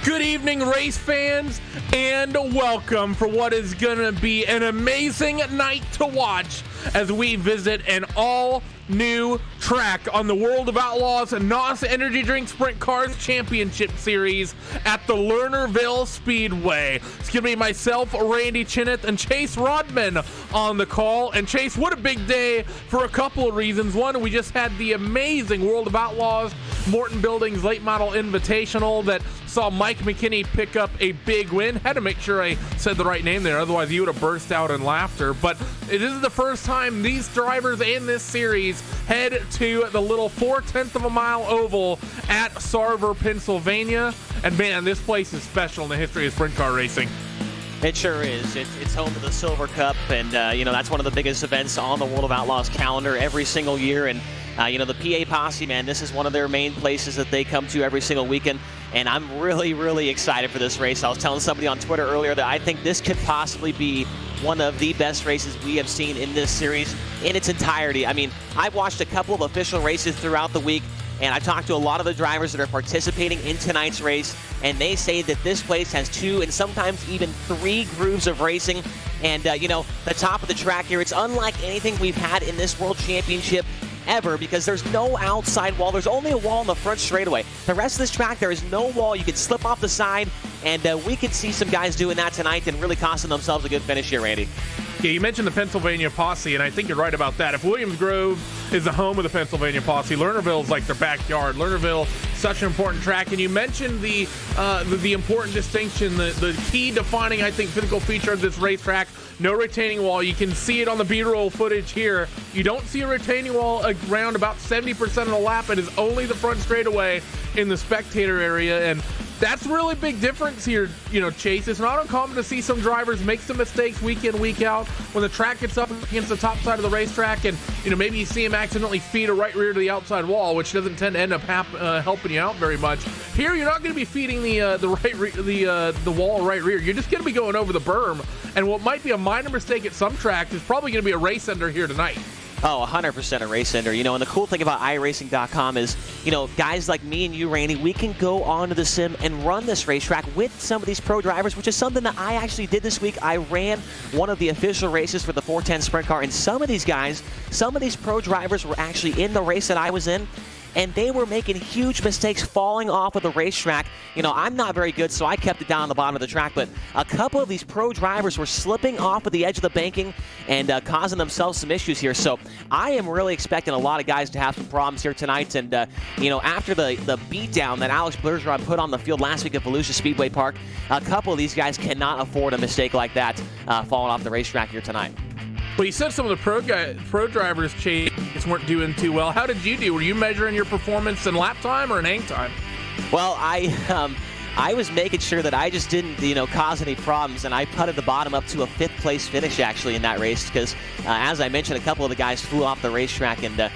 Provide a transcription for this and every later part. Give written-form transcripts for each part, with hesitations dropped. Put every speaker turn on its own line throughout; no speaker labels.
Good evening, race fans, and welcome for what is going to be an amazing night to watch as we visit an all-new track on the World of Outlaws NOS Energy Drink Sprint Cars Championship Series at the Lernerville Speedway. It's going to be myself, Randy Chineth, and Chase Rodman on the call. And Chase, what a big day for a couple of reasons. One, we just had the amazing World of Outlaws Morton Buildings Late Model Invitational that saw Mike McKinney pick up a big win. Had to make sure I said the right name there, otherwise you would have burst out in laughter. But it is the first time these drivers in this series head to the little 4/10 of a mile oval at Sarver, Pennsylvania. And man, this place is special in the history of sprint car racing.
It sure is. It's home to the Silver Cup, and that's one of the biggest events on the World of Outlaws calendar every single year. And the PA Posse, man, this is one of their main places that they come to every single weekend. And I'm really, really excited for this race. I was telling somebody on Twitter earlier that I think this could possibly be one of the best races we have seen in this series in its entirety. I mean, I've watched a couple of official races throughout the week, and I talked to a lot of the drivers that are participating in tonight's race, and they say that this place has 2 and sometimes even 3 grooves of racing. And, the top of the track here, it's unlike anything we've had in this World Championship ever, because there's no outside wall. There's only a wall on the front straightaway. The rest of this track, there is no wall. You can slip off the side, and we could see some guys doing that tonight and really costing themselves a good finish here, Randy.
Yeah, you mentioned the Pennsylvania Posse, and I think you're right about that. If Williams Grove is the home of the Pennsylvania Posse, Lernerville is like their backyard. Lernerville, such an important track. And you mentioned the important distinction, the key defining, I think, physical feature of this racetrack. No retaining wall. You can see it on the B-roll footage here. You don't see a retaining wall around about 70% of the lap. It is only the front straightaway in the spectator area, and that's a really big difference here, Chase. It's not uncommon to see some drivers make some mistakes week in, week out when the track gets up against the top side of the racetrack, and maybe you see him accidentally feed a right rear to the outside wall, which doesn't tend to end up helping you out very much. Here, you're not going to be feeding the wall right rear. You're just going to be going over the berm, and what might be a minor mistake at some tracks is probably going to be a race ender here tonight.
Oh, 100% a race ender. And the cool thing about iRacing.com is, guys like me and you, Randy, we can go onto the sim and run this racetrack with some of these pro drivers, which is something that I actually did this week. I ran one of the official races for the 410 Sprint Car, and some of these pro drivers were actually in the race that I was in, and they were making huge mistakes falling off of the racetrack. I'm not very good, so I kept it down on the bottom of the track, but a couple of these pro drivers were slipping off of the edge of the banking and causing themselves some issues here. So I am really expecting a lot of guys to have some problems here tonight. And, after the beatdown that Alex Bergeron put on the field last week at Volusia Speedway Park, a couple of these guys cannot afford a mistake like that falling off the racetrack here tonight.
Well, you said some of the pro drivers, Chase, weren't doing too well. How did you do? Were you measuring your performance in lap time or in hang time?
Well, I was making sure that I just didn't, cause any problems, and I putted the bottom up to a 5th place finish actually in that race because, as I mentioned, a couple of the guys flew off the racetrack, and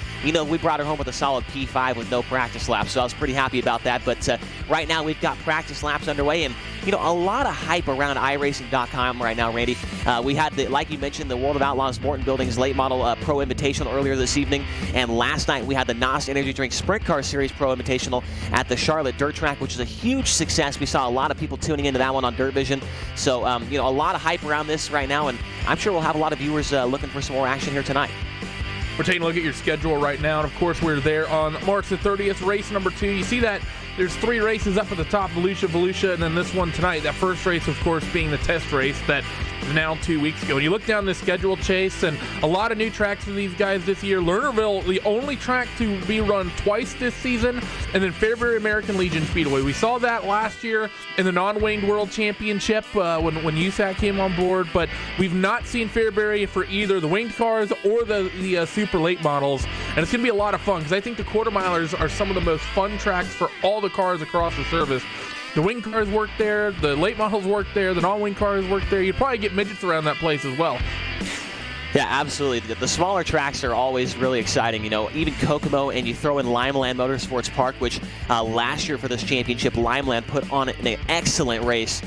we brought her home with a solid P5 with no practice laps, so I was pretty happy about that. But right now we've got practice laps underway, and a lot of hype around iRacing.com right now, Randy. We had, like you mentioned, the World of Outlaws Morton Buildings Late Model Pro Invitational earlier this evening, and last night we had the NOS Energy Drink Sprint Car Series Pro Invitational at the Charlotte Dirt Track, which is a huge success. We saw a lot of people tuning into that one on Dirt Vision. So, a lot of hype around this right now, and I'm sure we'll have a lot of viewers looking for some more action here tonight.
We're taking a look at your schedule right now, and of course we're there on March the 30th, race number 2. You see that there's 3 races up at the top, Volusia, and then this one tonight. That first race, of course, being the test race that is now 2 weeks ago. And you look down the schedule, Chase, and a lot of new tracks for these guys this year. Lernerville, the only track to be run twice this season, and then Fairbury American Legion Speedway. We saw that last year in the non-winged World Championship when USAC came on board, but we've not seen Fairbury for either the winged cars or the super late models, and it's going to be a lot of fun because I think the quarter milers are some of the most fun tracks for all the cars across the service. The wing cars work there, the late models work there, the non-wing cars work there. You'd probably get midgets around that place as well.
Yeah, absolutely. The smaller tracks are always really exciting. You know, even Kokomo, and you throw in Limeland Motorsports Park, which last year for this championship, Limeland put on an excellent race.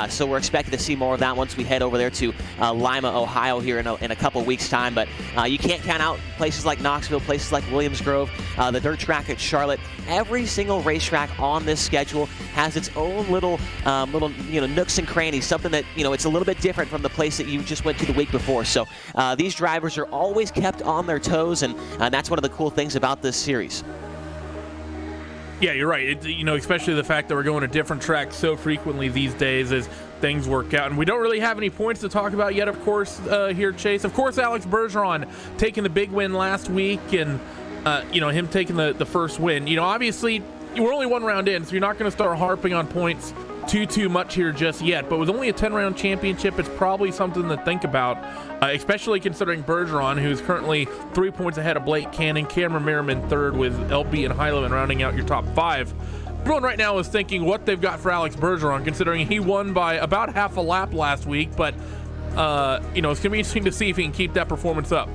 So we're expecting to see more of that once we head over there to Lima, Ohio here in a couple weeks' time. But you can't count out places like Knoxville, places like Williams Grove, the dirt track at Charlotte. Every single racetrack on this schedule has its own little nooks and crannies, something that, it's a little bit different from the place that you just went to the week before. So these drivers are always kept on their toes, and that's one of the cool things about this series.
Yeah, you're right. Especially the fact that we're going to different tracks so frequently these days as things work out. And we don't really have any points to talk about yet, of course, here, Chase. Of course, Alex Bergeron taking the big win last week, and him taking the first win. Obviously, we're only one round in, so you're not going to start harping on points too much here just yet. But with only a 10-round championship, it's probably something to think about, especially considering Bergeron, who's currently 3 points ahead of Blake Cannon, Cameron Merriman third, with LB and Heileman rounding out your top five. Everyone right now is thinking what they've got for Alex Bergeron, considering he won by about half a lap last week. But it's going to be interesting to see if he can keep that performance up.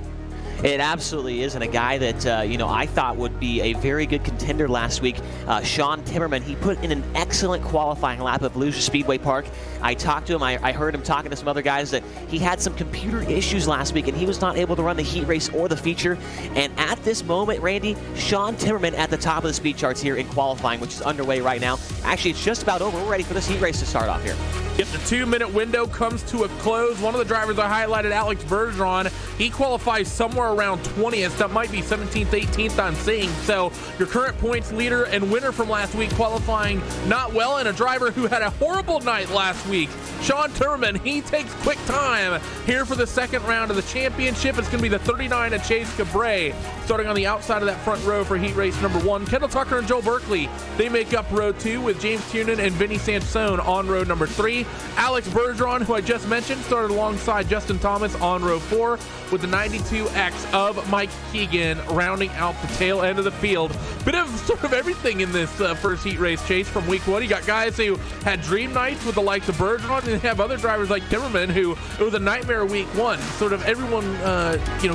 It absolutely is, and a guy that, I thought would be a very good contender last week, Sean Timmerman. He put in an excellent qualifying lap at Volusia Speedway Park. I talked to him. I heard him talking to some other guys that he had some computer issues last week, and he was not able to run the heat race or the feature. And at this moment, Randy, Sean Timmerman at the top of the speed charts here in qualifying, which is underway right now. Actually, it's just about over. We're ready for this heat race to start off here.
Yep, the 2-minute window comes to a close. One of the drivers I highlighted, Alex Bergeron, he qualifies somewhere around 20th. That might be 17th, 18th, I'm seeing. So your current points leader and winner from last week qualifying not well, and a driver who had a horrible night last week, Sean Timmerman, he takes quick time here for the second round of the championship. It's going to be the 39 of Chase Cabray, starting on the outside of that front row for heat race number 1. Kendall Tucker and Joe Berkley, they make up row 2 with James Tiernan and Vinny Sansone on row number 3. Alex Bergeron, who I just mentioned, started alongside Justin Thomas on row 4 with the 92X of Mike Keegan rounding out the tail end of the field. Bit of sort of everything in this first heat race, Chase, from week 1. You got guys who had dream nights with the likes of Bergeron, and you have other drivers like Timmerman, who it was a nightmare week 1. Sort of everyone,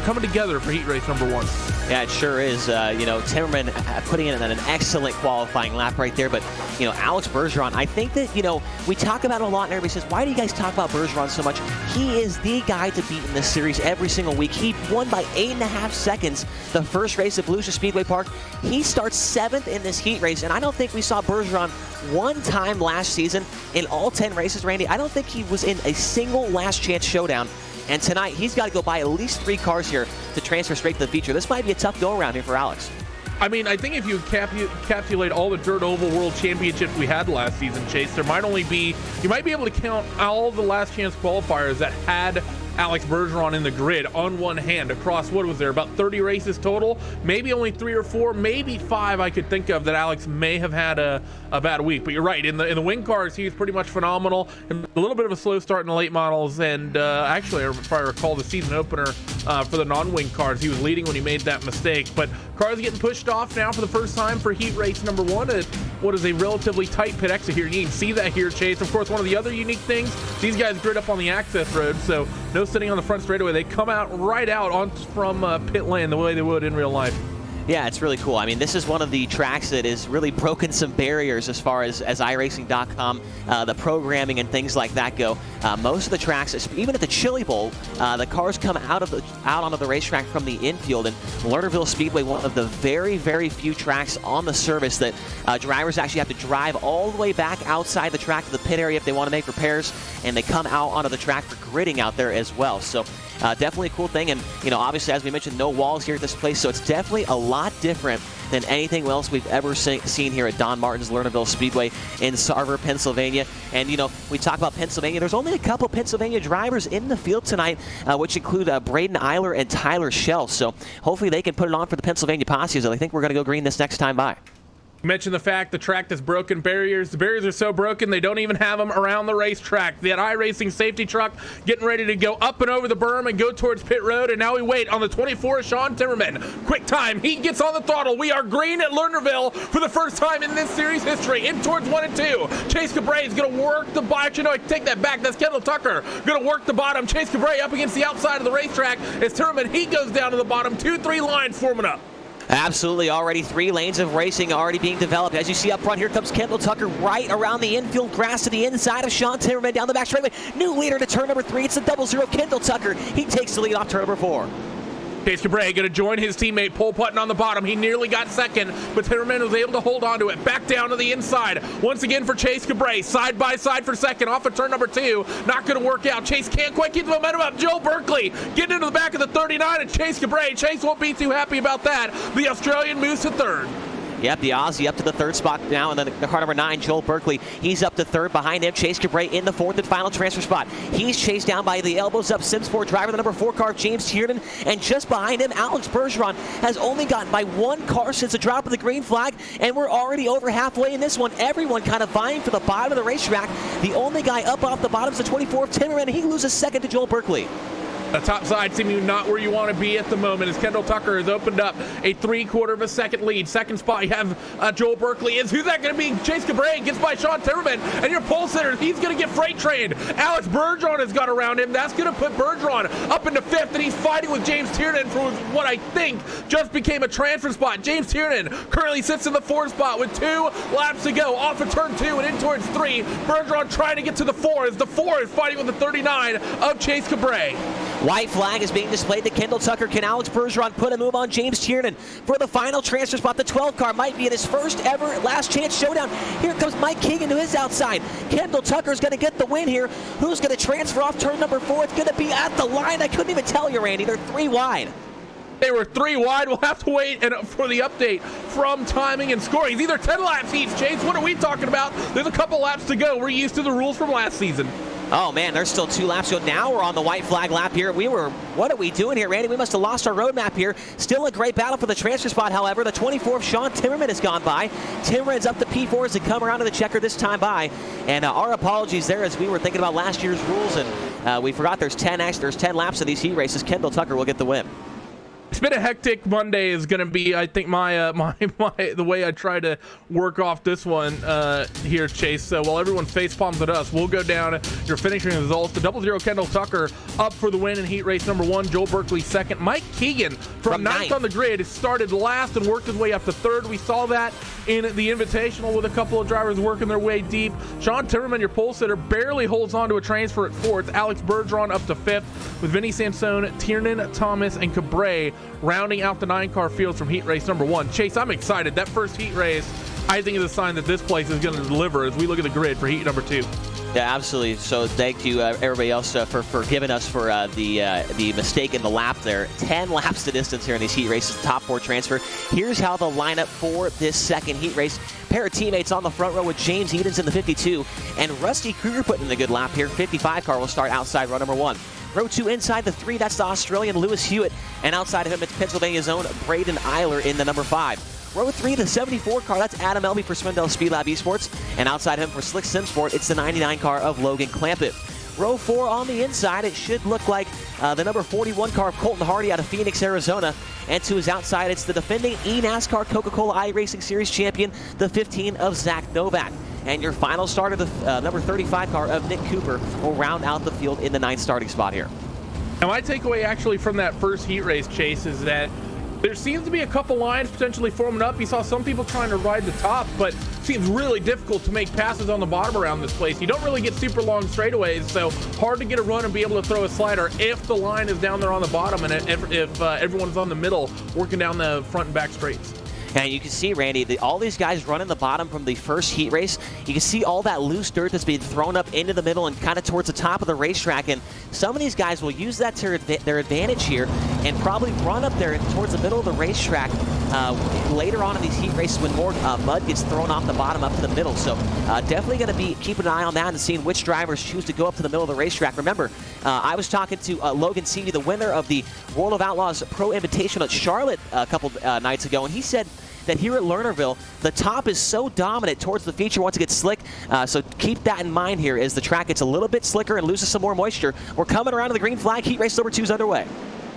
coming together for heat race number 1.
Yeah, it sure is. Timmerman putting in an excellent qualifying lap right there. But, Alex Bergeron, I think that, we talk about it a lot, and everybody says, why do you guys talk about Bergeron so much? He is the guy to beat in this series every single week. He won by 8.5 seconds the first race at Volusia Speedway Park. He starts 7th in this heat race, and I don't think we saw Bergeron one time last season in all 10 races, Randy. I don't think he was in a single last chance showdown. And tonight, he's got to go buy at least 3 cars here to transfer straight to the feature. This might be a tough go-around here for Alex.
I mean, I think if you encapsulate all the Dirt Oval World Championships we had last season, Chase, you might be able to count all the last chance qualifiers that had Alex Bergeron in the grid on one hand across, what was there, about 30 races total? Maybe only 3 or 4, maybe 5 I could think of that Alex may have had a bad week. But you're right, in the wing cars, he was pretty much phenomenal. And a little bit of a slow start in the late models, and actually, if I recall the season opener for the non-wing cars, he was leading when he made that mistake. But cars getting pushed off now for the first time for heat race number 1 at what is a relatively tight pit exit here. You can see that here, Chase. Of course, one of the other unique things, these guys grid up on the access road, so no sitting on the front straightaway. They come out right out from pit lane the way they would in real life.
Yeah, it's really cool. I mean, this is one of the tracks that has really broken some barriers as far as iRacing.com, the programming and things like that go. Most of the tracks, even at the Chili Bowl, the cars come out onto the racetrack from the infield. And Lernerville Speedway, one of the very, very few tracks on the service that drivers actually have to drive all the way back outside the track to the pit area if they want to make repairs, and they come out onto the track for gridding out there as well. So definitely a cool thing. And, obviously, as we mentioned, no walls here at this place, so it's definitely a lot different than anything else we've ever seen here at Don Martin's Lernerville Speedway in Sarver, Pennsylvania. And, we talk about Pennsylvania. There's only a couple Pennsylvania drivers in the field tonight, which include Braden Eiler and Tyler Schell. So hopefully they can put it on for the Pennsylvania Posse, as I think we're going to go green this next time by.
You mentioned the fact the track has broken barriers. The barriers are so broken they don't even have them around the racetrack. That iRacing safety truck getting ready to go up and over the berm and go towards pit road, and now we wait on the 24, Sean Timmerman. Quick time, he gets on the throttle. We are green at Lernerville for the first time in this series history. In towards 1 and 2. Chase Cabray is going to work the bottom. Actually, no, I take that back. That's Kendall Tucker going to work the bottom. Chase Cabray up against the outside of the racetrack as Timmerman, he goes down to the bottom. 2-3 lines forming up.
Absolutely, already 3 lanes of racing already being developed. As you see up front, here comes Kendall Tucker right around the infield grass to the inside of Sean Timmerman down the back straightaway. New leader to turn number 3. It's the 00 Kendall Tucker. He takes the lead off turn number 4.
Chase Cabray going to join his teammate pole putting on the bottom. He nearly got second, but Timmerman was able to hold on to it. Back down to the inside. Once again for Chase Cabray. Side by side for second off of turn number 2. Not going to work out. Chase can't quite keep the momentum up. Joe Berkley getting into the back of the 39 and Chase Cabray. Chase won't be too happy about that. The Australian moves to third.
Yep, the Aussie up to the 3rd spot now, and then the car number 9, Joel Berkley, he's up to 3rd. Behind him, Chase Cabray in the 4th and final transfer spot. He's chased down by the elbows up Simsport driver, the number 4 car, James Tiernan, and just behind him, Alex Bergeron has only gotten by 1 car since the drop of the green flag, and we're already over halfway in this one. Everyone kind of vying for the bottom of the racetrack. The only guy up off the bottom is the 24 of Timmerman, and he loses second to Joel Berkley.
The top side seeming not where you want to be at the moment as Kendall Tucker has opened up a 3/4 of a second lead. Second spot, you have Joel Berkley. Who's that going to be? Chase Cabray gets by Sean Timmerman, and your pole sitter, he's going to get freight trained. Alex Bergeron has got around him. That's going to put Bergeron up into 5th, and he's fighting with James Tiernan for what I think just became a transfer spot. James Tiernan currently sits in the 4th spot with 2 laps to go off of turn 2 and in towards 3. Bergeron trying to get to the 4 as the 4 is fighting with the 39 of Chase Cabray.
White flag is being displayed to Kendall Tucker. Can Alex Bergeron put a move on James Tiernan for the final transfer spot? The 12 car might be in his first ever last chance showdown. Here comes Mike Keegan to his outside. Kendall Tucker's going to get the win here. Who's going to transfer off turn number 4? It's going to be at the line. I couldn't even tell you, Randy. They're 3 wide.
They were 3 wide. We'll have to wait for the update from timing and scoring. It's either 10 laps each, Chase. What are we talking about? There's a couple laps to go. We're used to the rules from last season.
Oh, man, there's still 2 laps to go. Now we're on the white flag lap here. What are we doing here, Randy? We must have lost our roadmap here. Still a great battle for the transfer spot, however. The 24th, Sean Timmerman, has gone by. Timmerman's up to P4 as they come around to the checker this time by. And our apologies there as we were thinking about last year's rules, and we forgot there's 10 laps of these heat races. Kendall Tucker will get the win.
It's been a hectic Monday is going to be, I think, my the way I try to work off this one here, Chase. So while everyone face palms at us, we'll go down your finishing results. The 00 Kendall Tucker up for the win in heat race number 1. Joel Berkley second. Mike Keegan from 9th on the grid started last and worked his way up to 3rd. We saw that in the Invitational with a couple of drivers working their way deep. Sean Timmerman, your pole sitter, barely holds on to a transfer at 4th. Alex Bergeron up to 5th with Vinny Sansone, Tiernan, Thomas, and Cabray rounding out the 9-car fields from heat race number 1. Chase, I'm excited. That first heat race, I think, is a sign that this place is going to deliver as we look at the grid for heat number 2.
Yeah, absolutely. So thank you, everybody else, for forgiving us for the mistake in the lap there. 10 laps to distance here in these heat races, top 4 transfer. Here's how the lineup for this second heat race. Pair of teammates on the front row with James Edens in the 52 and Rusty Kruger putting in a good lap here. 55 car will start outside row number 1. Row 2 inside the 3, that's the Australian Lewis Hewitt. And outside of him, it's Pennsylvania's own Braden Eiler in the number 5. Row 3, the 74 car, that's Adam Elby for Swindell Speed Lab Esports. And outside him for Slick Simsport, it's the 99 car of Logan Clampett. Row 4 on the inside, it should look like the number 41 car of Colton Hardy out of Phoenix, Arizona. And to his outside, it's the defending eNASCAR Coca-Cola iRacing Series champion, the 15 of Zach Novak. And your final starter, the number 35 car of Nick Cooper, will round out the field in the 9th starting spot here.
Now, my takeaway actually from that first heat race, Chase, is that there seems to be a couple lines potentially forming up. You saw some people trying to ride the top, but it seems really difficult to make passes on the bottom around this place. You don't really get super long straightaways, so hard to get a run and be able to throw a slider if the line is down there on the bottom and if everyone's on the middle working down the front and back straights.
And you can see, Randy, all these guys running the bottom from the first heat race. You can see all that loose dirt that's being thrown up into the middle and kind of towards the top of the racetrack. And some of these guys will use that to their advantage here and probably run up there towards the middle of the racetrack later on in these heat races when more mud gets thrown off the bottom up to the middle. So definitely going to be keeping an eye on that and seeing which drivers choose to go up to the middle of the racetrack. Remember, I was talking to Logan Seavey, the winner of the World of Outlaws Pro Invitational at Charlotte a couple nights ago, and he said that here at Lernerville, the top is so dominant towards the feature once it gets slick. So keep that in mind here as the track gets a little bit slicker and loses some more moisture. We're coming around to the green flag. Heat race number 2 is underway.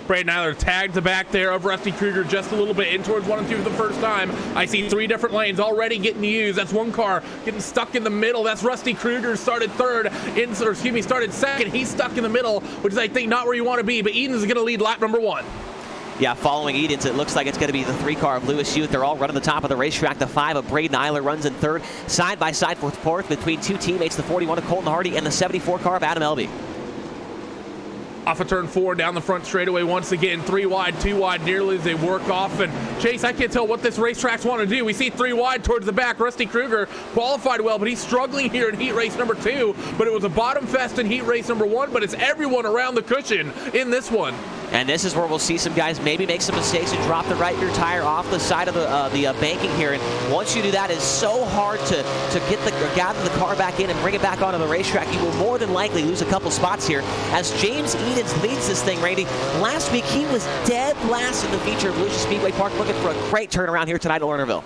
Braden Eiler tagged the back there of Rusty Kruger just a little bit in towards 1 and 2 for the first time. I see 3 different lanes already getting used. That's one car getting stuck in the middle. That's Rusty Kruger, started started second. He's stuck in the middle, which is, I think, not where you want to be. But Edens is going to lead lap number 1.
Yeah, following Edens, it looks like it's going to be the 3 car of Lewis Hewitt. They're all running the top of the racetrack. The 5 of Braden Eiler runs in 3rd. Side by side for 4th between 2 teammates, the 41 of Colton Hardy and the 74 car of Adam Elby.
Off of turn 4, down the front straightaway once again. 3 wide, 2 wide nearly as they work off. And Chase, I can't tell what this racetracks want to do. We see 3 wide towards the back. Rusty Kruger qualified well, but he's struggling here in heat race number 2. But it was a bottom fest in heat race number 1, but it's everyone around the cushion in this one.
And this is where we'll see some guys maybe make some mistakes and drop the right rear tire off the side of the banking here. And once you do that, it's so hard to gather the car back in and bring it back onto the racetrack. You will more than likely lose a couple spots here. As James Edens leads this thing, Randy, last week he was dead last in the feature of Volusia Speedway Park, looking for a great turnaround here tonight at Lernerville.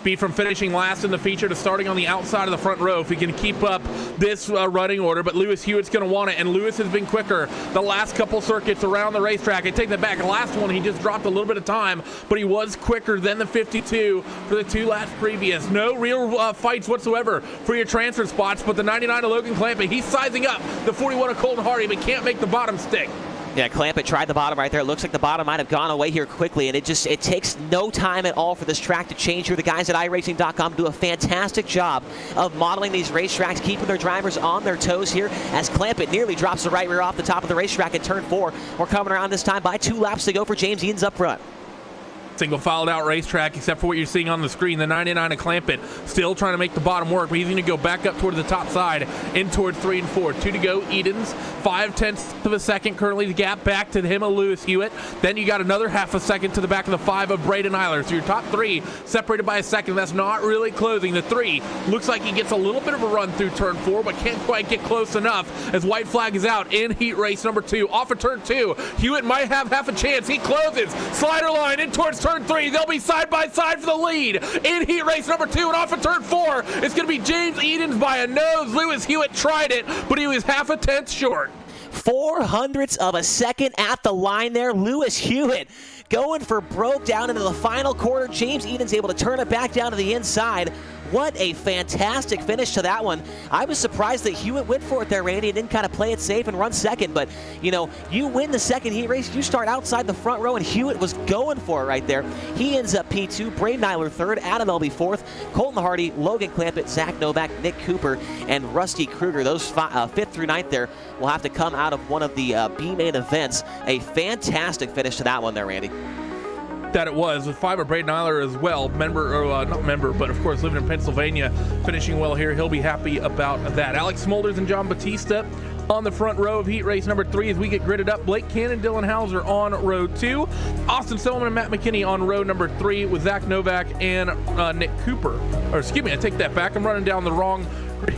Be from finishing last in the feature to starting on the outside of the front row if he can keep up this running order. But Lewis Hewitt's going to want it, and Lewis has been quicker the last couple circuits around the racetrack. I take that back. The last one, he just dropped a little bit of time, but he was quicker than the 52 for the 2 laps previous. No real fights whatsoever for your transfer spots, but the 99 of Logan Clampett, he's sizing up the 41 of Colton Hardy, but can't make the bottom stick.
Yeah, Clampett tried the bottom right there. It looks like the bottom might have gone away here quickly, and it takes no time at all for this track to change here. The guys at iRacing.com do a fantastic job of modeling these racetracks, keeping their drivers on their toes here as Clampett nearly drops the right rear off the top of the racetrack in turn 4. We're coming around this time by 2 laps to go for James Edens up front.
Single filed out racetrack, except for what you're seeing on the screen. The 99 of Clampett still trying to make the bottom work, but he's going to go back up toward the top side in toward 3 and 4. 2 to go. Edens, 0.5 of a second currently the gap back to him of Lewis Hewitt. Then you got another half a second to the back of the 5 of Braden Eiler. So your top 3 separated by a second. That's not really closing. The 3 looks like he gets a little bit of a run through turn 4, but can't quite get close enough as white flag is out in heat race number 2. Off of turn 2, Hewitt might have half a chance. He closes. Slider line in towards turn 3. They'll be side by side for the lead in heat race number 2, and off of turn 4, it's going to be James Edens by a nose. Lewis Hewitt tried it, but he was half a tenth short. 0.04
of a second at the line there. Lewis Hewitt going for broke down into the final quarter. James Edens able to turn it back down to the inside. What a fantastic finish to that one. I was surprised that Hewitt went for it there, Randy, and didn't kind of play it safe and run second. But, you know, you win the second heat race, you start outside the front row, and Hewitt was going for it right there. He ends up P2, Braden Eiler 3rd, Adam Elby 4th, Colton Hardy, Logan Clampett, Zach Novak, Nick Cooper, and Rusty Kruger. Those 5th through 9th there will have to come out of one of the B main events. A fantastic finish to that one there, Randy.
That it was, with 5 of Braden Eiler as well, not member, but of course living in Pennsylvania, finishing well here. He'll be happy about that. Alex Smolders and John Batista on the front row of heat race number 3 as we get gridded up. Blake Cannon, Dylan Hauser on row 2. Austin Silliman and Matt McKinney on row number 3 with Zach Novak and Nick Cooper. Or excuse me, I take that back. I'm running down the wrong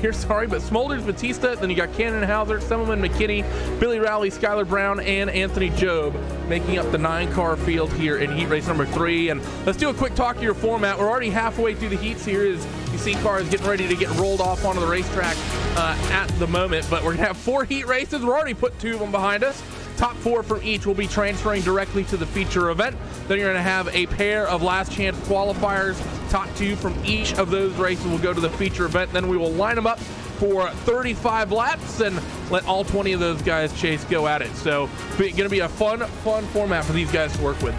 here, sorry, but Smolders, Batista, then you got Cannon, Hauser, Silliman, McKinney, Billy Rowley, Skylar Brown, and Anthony Job making up the 9-car field here in heat race number 3. And let's do a quick talk of your format. We're already halfway through the heats here as you see cars getting ready to get rolled off onto the racetrack at the moment. But we're going to have 4 heat races. We're already put 2 of them behind us. Top 4 from each will be transferring directly to the feature event. Then you're going to have a pair of last chance qualifiers. Top 2 from each of those races will go to the feature event. Then we will line them up for 35 laps and let all 20 of those guys, Chase, go at it. So it's going to be a fun format for these guys to work with.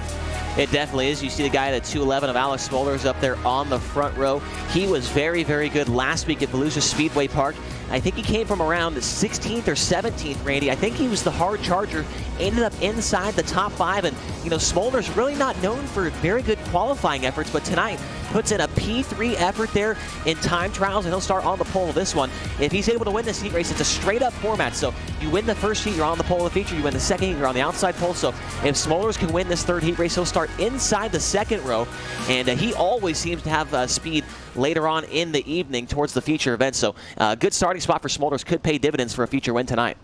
It definitely is. You see the guy at 211 of Alex Smolders up there on the front row. He was very, very good last week at Volusia Speedway Park. I think he came from around the 16th or 17th, Randy. I think he was the hard charger, ended up inside the top 5. And, you know, Smolders really not known for very good qualifying efforts, but tonight puts in a P3 effort there in time trials, and he'll start on the pole of this one. If he's able to win this heat race, it's a straight-up format. So you win the first heat, you're on the pole of the feature. You win the second heat, you're on the outside pole. So if Smolders can win this 3rd heat race, he'll start inside the 2nd row. And he always seems to have speed later on in the evening towards the feature event. So good starting spot for Smolders, could pay dividends for a feature win tonight.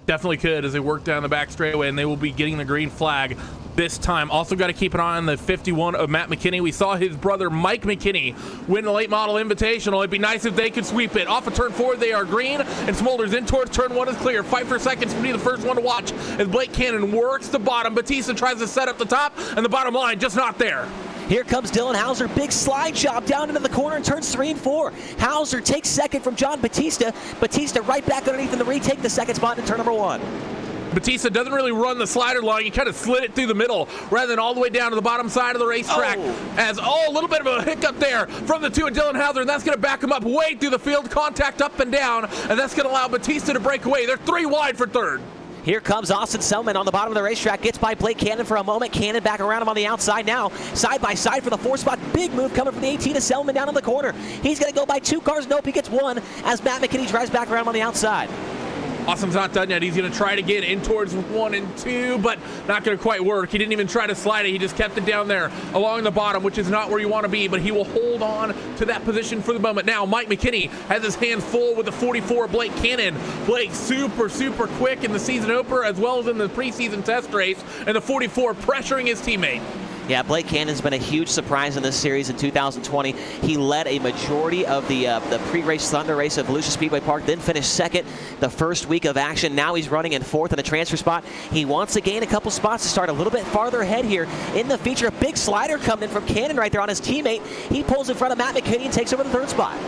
Definitely could as they work down the back straightaway, and they will be getting the green flag this time. Also got to keep an eye on the 51 of Matt McKinney. We saw his brother Mike McKinney win the late model invitational. It'd be nice if they could sweep it. Off of turn 4, they are green, and Smolders in towards turn 1 is clear. Fight for seconds to be the first one to watch as Blake Cannon works the bottom. Batista tries to set up the top, and the bottom line just not there.
Here comes Dylan Hauser, big slide job down into the corner in turns 3 and 4. Hauser takes second from John Batista. Batista right back underneath in the retake, the second spot in turn number 1.
Batista doesn't really run the slider line. He kind of slid it through the middle rather than all the way down to the bottom side of the racetrack. A little bit of a hiccup there from the 2 of Dylan Hauser, and that's going to back him up way through the field, contact up and down, and that's going to allow Batista to break away. They're 3 wide for third.
Here comes Austin Selman on the bottom of the racetrack. Gets by Blake Cannon for a moment. Cannon back around him on the outside now. Side by side for the 4 spot. Big move coming from the 18 of Selman down in the corner. He's going to go by 2 cars. Nope, he gets 1 as Matt McKinney drives back around on the outside.
Austin's not done yet. He's going to try to get in towards 1 and 2, but not going to quite work. He didn't even try to slide it. He just kept it down there along the bottom, which is not where you want to be, but he will hold on to that position for the moment. Now, Mike McKinney has his hands full with the 44, Blake Cannon. Blake super quick in the season opener as well as in the preseason test race, and the 44 pressuring his teammate.
Yeah, Blake Cannon's been a huge surprise in this series in 2020. He led a majority of the pre-race Thunder race at Volusia Speedway Park, then finished second the first week of action. Now he's running in 4th in a transfer spot. He wants to gain a couple spots to start a little bit farther ahead here in the feature. A big slider coming in from Cannon right there on his teammate. He pulls in front of Matt McKinney and takes over the 3rd spot.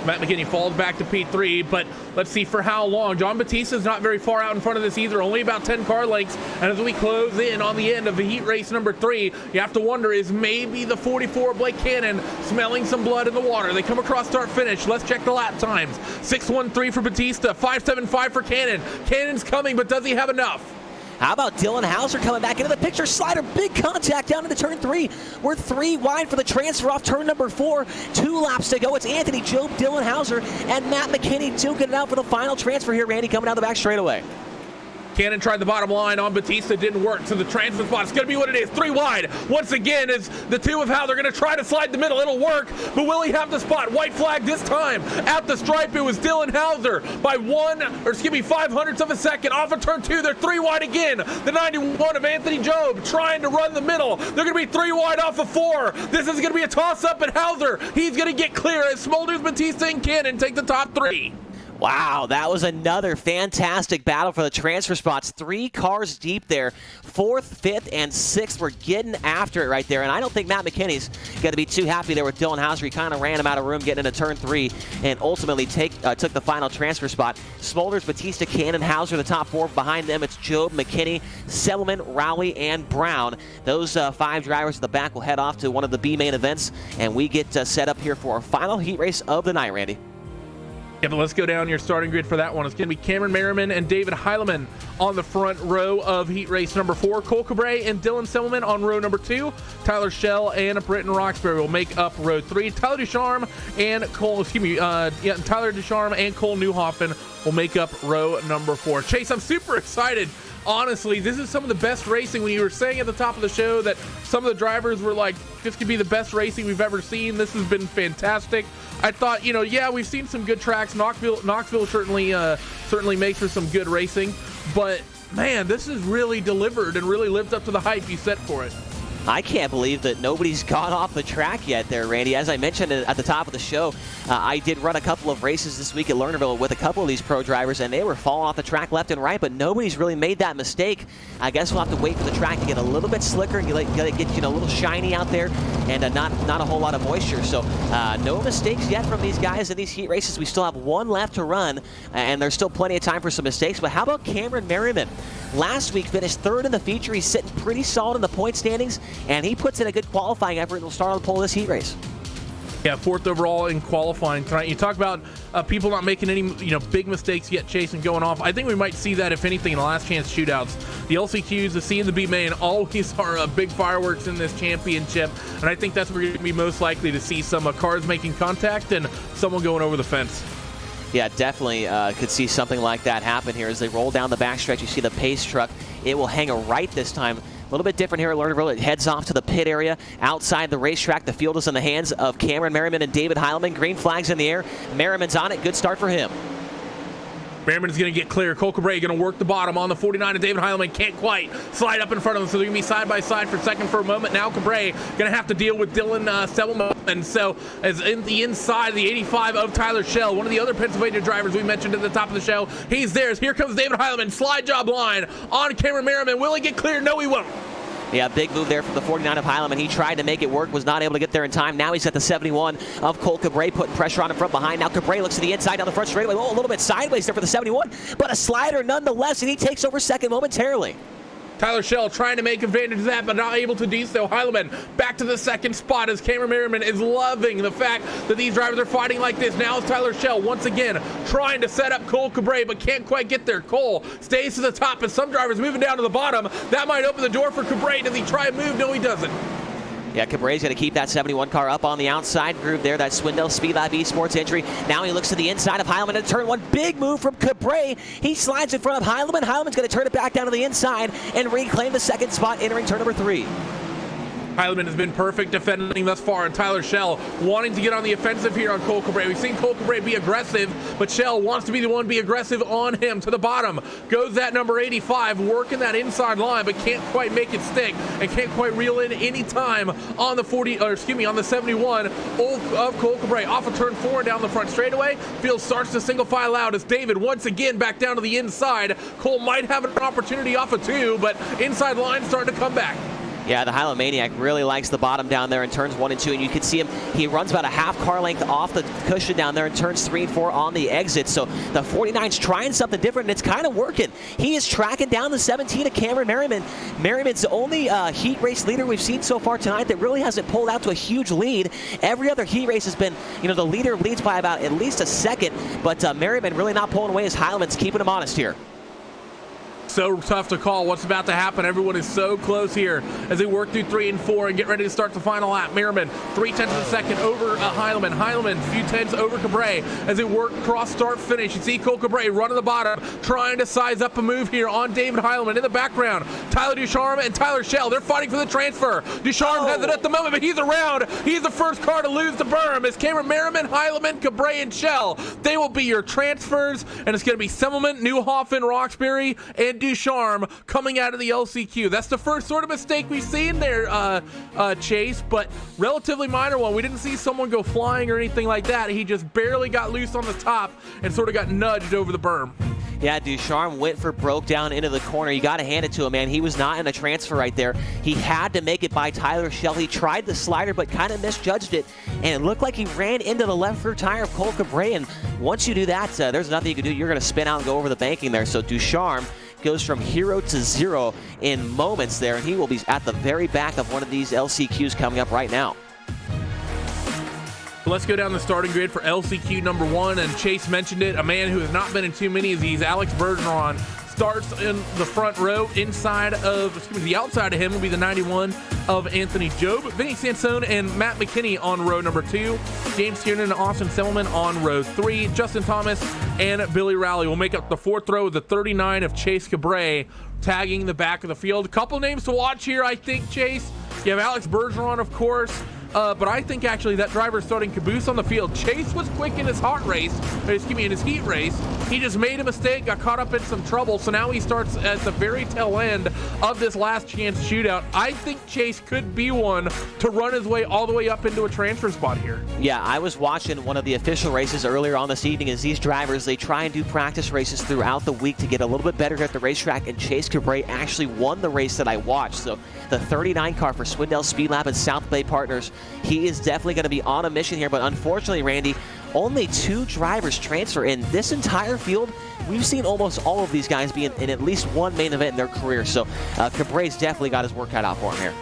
Matt McKinney falls back to P3, but let's see for how long. John Batista's not very far out in front of this either, only about 10 car lengths. And as we close in on the end of the heat race number 3, you have to wonder, is maybe the 44 Blake Cannon smelling some blood in the water? They come across start finish. Let's check the lap times. 6:13 for Batista, 5:75 for Cannon. Cannon's coming, but does he have enough?
How about Dylan Hauser coming back into the picture? Slider, big contact down into turn 3. We're 3 wide for the transfer off turn number 4. 2 laps to go. It's Anthony Job, Dylan Hauser, and Matt McKinney duking it out for the final transfer here. Randy coming down the back straightaway.
Cannon tried the bottom line on Batista, didn't work. So the transfer spot, it's going to be what it is. 3 wide. Once again, is the 2 of Hauser going to try to slide the middle. It'll work, but will he have the spot? White flag this time. At the stripe, it was Dylan Hauser by 500ths of a second. Off of turn 2, they're 3 wide again. The 91 of Anthony Job trying to run the middle. They're going to be 3 wide off of 4. This is going to be a toss-up at Hauser. He's going to get clear as Smolders, Batista, and Cannon take the top 3.
Wow, that was another fantastic battle for the transfer spots. 3 cars deep there. 4th, 5th, and 6th were getting after it right there. And I don't think Matt McKinney's going to be too happy there with Dylan Hauser. He kind of ran him out of room getting into turn 3 and ultimately took the final transfer spot. Smolders, Batista, Cannon, Hauser, the top 4. Behind them, it's Job, McKinney, Selman, Rowley, and Brown. Those 5 drivers at the back will head off to one of the B main events, and we get set up here for our final heat race of the night, Randy.
Yeah, but let's go down your starting grid for that one. It's going to be Cameron Merriman and David Heileman on the front row of heat race number 4. Cole Cabre and Dylan Semmelman on row number 2. Tyler Schell and Britton Roxbury will make up row 3. Tyler Ducharme and Cole Newhoffen will make up row number 4. Chase, I'm super excited. Honestly, this is some of the best racing. When you were saying at the top of the show that some of the drivers were like, this could be the best racing we've ever seen. This has been fantastic. I thought, yeah, we've seen some good tracks. Knoxville certainly makes for some good racing. But, man, this has really delivered and really lived up to the hype you set for it.
I can't believe that nobody's gone off the track yet there, Randy. As I mentioned at the top of the show, I did run a couple of races this week at Lernerville with a couple of these pro drivers, and they were falling off the track left and right, but nobody's really made that mistake. I guess we'll have to wait for the track to get a little bit slicker and get a little shiny out there and not a whole lot of moisture. So no mistakes yet from these guys in these heat races. We still have 1 left to run, and there's still plenty of time for some mistakes. But how about Cameron Merriman? Last week finished 3rd in the feature. He's sitting pretty solid in the point standings, and he puts in a good qualifying effort and will start on the pole this heat race.
Yeah, 4th overall in qualifying tonight. You talk about people not making any big mistakes yet, chasing going off. I think we might see that, if anything, in the last chance shootouts. The LCQs, the C and the B main always are big fireworks in this championship, and I think that's where you're going to be most likely to see some cars making contact and someone going over the fence.
Yeah, definitely could see something like that happen here as they roll down the backstretch. You see the pace truck. It will hang a right this time. A little bit different here at Lernerville. It heads off to the pit area outside the racetrack. The field is in the hands of Cameron Merriman and David Heileman. Green flags in the air. Merriman's on it. Good start for him.
Merriman is going to get clear. Cole Cabrera going to work the bottom on the 49, and David Heilman can't quite slide up in front of him, so they're going to be side by side for second for a moment. Now Cabrera going to have to deal with Dylan Selman, and so as in the inside of the 85 of Tyler Schell, one of the other Pennsylvania drivers we mentioned at the top of the show. He's there. Here comes David Heilman, slide job line on Cameron Merriman. Will he get clear? No, he won't.
Yeah, big move there from the 49 of Heilman. He tried to make it work, was not able to get there in time. Now he's at the 71 of Cole Cabrera, putting pressure on him from behind. Now Cabrera looks to the inside down the front straightaway. Oh, a little bit sideways there for the 71, but a slider nonetheless, and he takes over second momentarily.
Tyler Schell trying to make advantage of that, but not able to do so. Heilman back to the second spot as Cameron Merriman is loving the fact that these drivers are fighting like this. Now it's Tyler Schell once again trying to set up Cole Cabrera, but can't quite get there. Cole stays to the top, and some drivers moving down to the bottom. That might open the door for Cabrera. Does he try and move? No, he doesn't.
Yeah, Cabrera's going to keep that 71 car up on the outside groove there, that Swindell Speed Lab Esports entry. Now he looks to the inside of Heilman at turn one. Big move from Cabrera. He slides in front of Heilman. Heilman's going to turn it back down to the inside and reclaim the second spot entering turn number 3.
Heilman has been perfect defending thus far, and Tyler Schell wanting to get on the offensive here on Cole Cabrera. We've seen Cole Cabrera be aggressive, but Schell wants to be the one to be aggressive on him. To the bottom goes that number 85, working that inside line, but can't quite make it stick and can't quite reel in any time on the on the 71 of Cole Cabrera. Off of turn 4 and down the front straightaway. Field starts to single file out as David once again back down to the inside. Cole might have an opportunity off of 2, but inside line starting to come back.
Yeah, the Hilo Maniac really likes the bottom down there in turns 1 and 2, and you can see him. He runs about a half car length off the cushion down there in turns 3 and 4 on the exit. So the 49's trying something different, and it's kind of working. He is tracking down the 17 of Cameron Merriman. Merriman's the only heat race leader we've seen so far tonight that really hasn't pulled out to a huge lead. Every other heat race has been, the leader leads by about at least a second, but Merriman really not pulling away as Heilman's keeping him honest here.
So tough to call what's about to happen. Everyone is so close here as they work through 3 and 4 and get ready to start the final lap. Merriman 0.3 of a second over Heilman. Heilman few tenths over Cabrera as they work cross start finish. You see Cole Cabrera running the bottom, trying to size up a move here on David Heilman. In the background, Tyler Ducharme and Tyler Schell. They're fighting for the transfer. Ducharme has it at the moment, but he's around. He's the first car to lose the berm. As Cameron Merriman, Heilman, Cabrera, and Schell, they will be your transfers, and it's going to be Semmelman, Newhoffen, Roxbury, and Ducharme coming out of the LCQ. That's the first sort of mistake we've seen there, Chase, but relatively minor one. We didn't see someone go flying or anything like that. He just barely got loose on the top and sort of got nudged over the berm.
Yeah, Ducharme went for broke down into the corner. You got to hand it to him, man. He was not in a transfer right there. He had to make it by Tyler Schell. He tried the slider, but kind of misjudged it, and it looked like he ran into the left rear tire of Cole Cabrera, and once you do that, there's nothing you can do. You're going to spin out and go over the banking there. So Ducharme goes from hero to zero in moments there, and he will be at the very back of one of these LCQs coming up right now.
Let's go down the starting grid for LCQ number 1, and Chase mentioned it, a man who has not been in too many of these. Alex Bergeron starts in the front row. The outside of him will be the 91 of Anthony Job. Vinny Sansone and Matt McKinney on row number 2. James Tiernan and Austin Semmelman on row 3. Justin Thomas and Billy Rowley will make up the 4th row with the 39 of Chase Cabrera tagging the back of the field. A couple names to watch here, I think, Chase. You have Alex Bergeron, of course. But I think actually that driver starting caboose on the field. Chase was quick in his in his heat race. He just made a mistake, got caught up in some trouble, so now he starts at the very tail end of this last chance shootout. I think Chase could be one to run his way all the way up into a transfer spot here.
Yeah, I was watching one of the official races earlier on this evening as these drivers, they try and do practice races throughout the week to get a little bit better at the racetrack, and Chase Cabrera actually won the race that I watched. So the 39 car for Swindell Speed Lab and South Bay Partners, he is definitely going to be on a mission here, but unfortunately, Randy, only 2 drivers transfer in this entire field. We've seen almost all of these guys be in at least one main event in their career, so Cabrera's definitely got his work cut out for him here.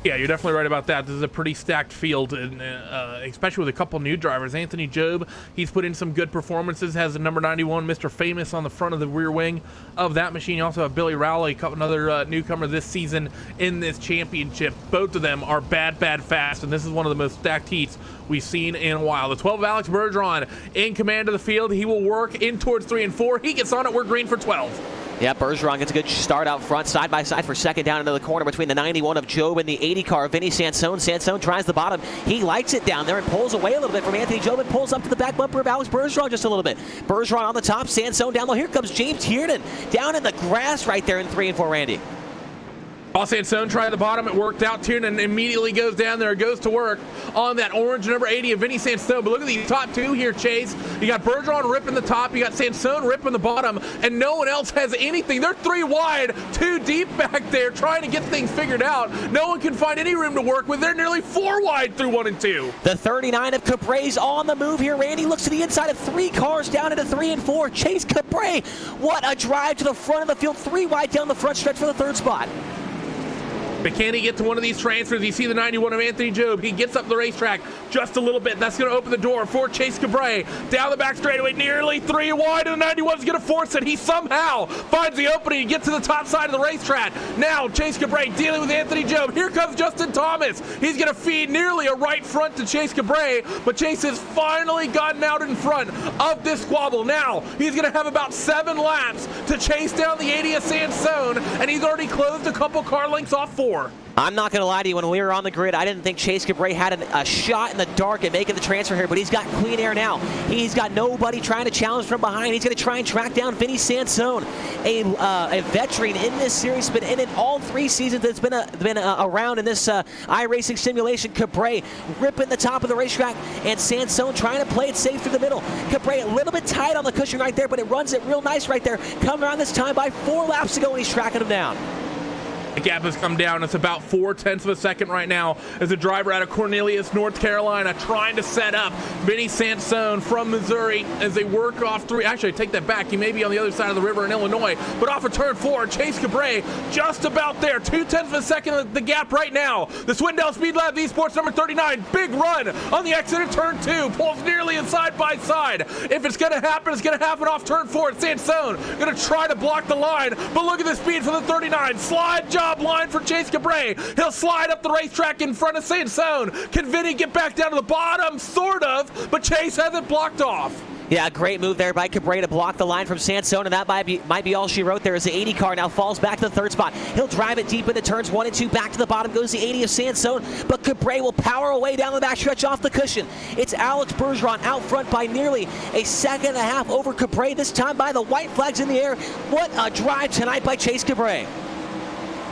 Yeah, you're definitely right about that. This is a pretty stacked field, and especially with a couple new drivers. Anthony Job, he's put in some good performances, has the number 91, Mr. Famous, on the front of the rear wing of that machine. You also have Billy Rowley, another newcomer this season in this championship. Both of them are bad fast, and this is one of the most stacked heats we've seen in a while. The 12 of Alex Bergeron in command of the field. He will work in towards 3 and 4. He gets on it. We're green for 12.
Yeah, Bergeron gets a good start out front, side by side for second down into the corner between the 91 of Job and the 80 car of Vinny Sansone. Sansone tries the bottom. He likes it down there and pulls away a little bit from Anthony Job and pulls up to the back bumper of Alex Bergeron just a little bit. Bergeron on the top, Sansone down low. Here comes James Tiernan down in the grass right there in 3 and 4, Randy.
Sansone tried the bottom. It worked out. Tiernan immediately goes down there, goes to work on that orange number 80 of Vinny Sansone. But look at the top two here, Chase. You got Bergeron ripping the top. You got Sansone ripping the bottom. And no one else has anything. They're 3 wide, 2 deep back there trying to get things figured out. No one can find any room to work with. They're nearly 4 wide through 1 and 2.
The 39 of Cabray's on the move here. Randy looks to the inside of 3 cars down into 3 and 4. Chase Cabray, what a drive to the front of the field. 3 wide down the front stretch for the 3rd spot.
But can he get to one of these transfers? You see the 91 of Anthony Job. He gets up the racetrack just a little bit. That's going to open the door for Chase Cabray. Down the back straightaway, nearly 3 wide, and the 91 is going to force it. He somehow finds the opening and gets to the top side of the racetrack. Now Chase Cabray dealing with Anthony Job. Here comes Justin Thomas. He's going to feed nearly a right front to Chase Cabray, but Chase has finally gotten out in front of this squabble. Now he's going to have about 7 laps to chase down the 80 of Sansone, and he's already closed a couple car lengths off 4.
I'm not going to lie to you, when we were on the grid, I didn't think Chase Cabray had a shot in the dark at making the transfer here, but he's got clean air now. He's got nobody trying to challenge from behind. He's going to try and track down Vinny Sansone, a veteran in this series, been in it all 3 seasons that's been around in this iRacing simulation. Cabray ripping the top of the racetrack, and Sansone trying to play it safe through the middle. Cabray a little bit tight on the cushion right there, but it runs it real nice right there. Coming around this time by 4 laps to go, and he's tracking him down.
The gap has come down. It's about 0.4 of a second right now as a driver out of Cornelius, North Carolina, trying to set up Vinny Sansone from Missouri as they work off 3. Actually, I take that back. He may be on the other side of the river in Illinois, but off of turn 4, Chase Cabray just about there. 0.2 of a second of the gap right now. The Swindell Speed Lab Esports number 39, big run on the exit of turn 2, pulls nearly in side by side. If it's going to happen, it's going to happen off turn 4. Sansone going to try to block the line, but look at the speed for the 39. Slide job line for Chase Cabray. He'll slide up the racetrack in front of Sansone. Can Vinny get back down to the bottom? Sort of, but Chase hasn't blocked off.
Yeah, great move there by Cabray to block the line from Sansone, and that might be all she wrote there as the 80 car now falls back to the 3rd spot. He'll drive it deep into turns 1 and 2. Back to the bottom goes the 80 of Sansone, but Cabray will power away down the backstretch off the cushion. It's Alex Bergeron out front by nearly a second and a half over Cabray, this time by the white flags in the air. What a drive tonight by Chase Cabray.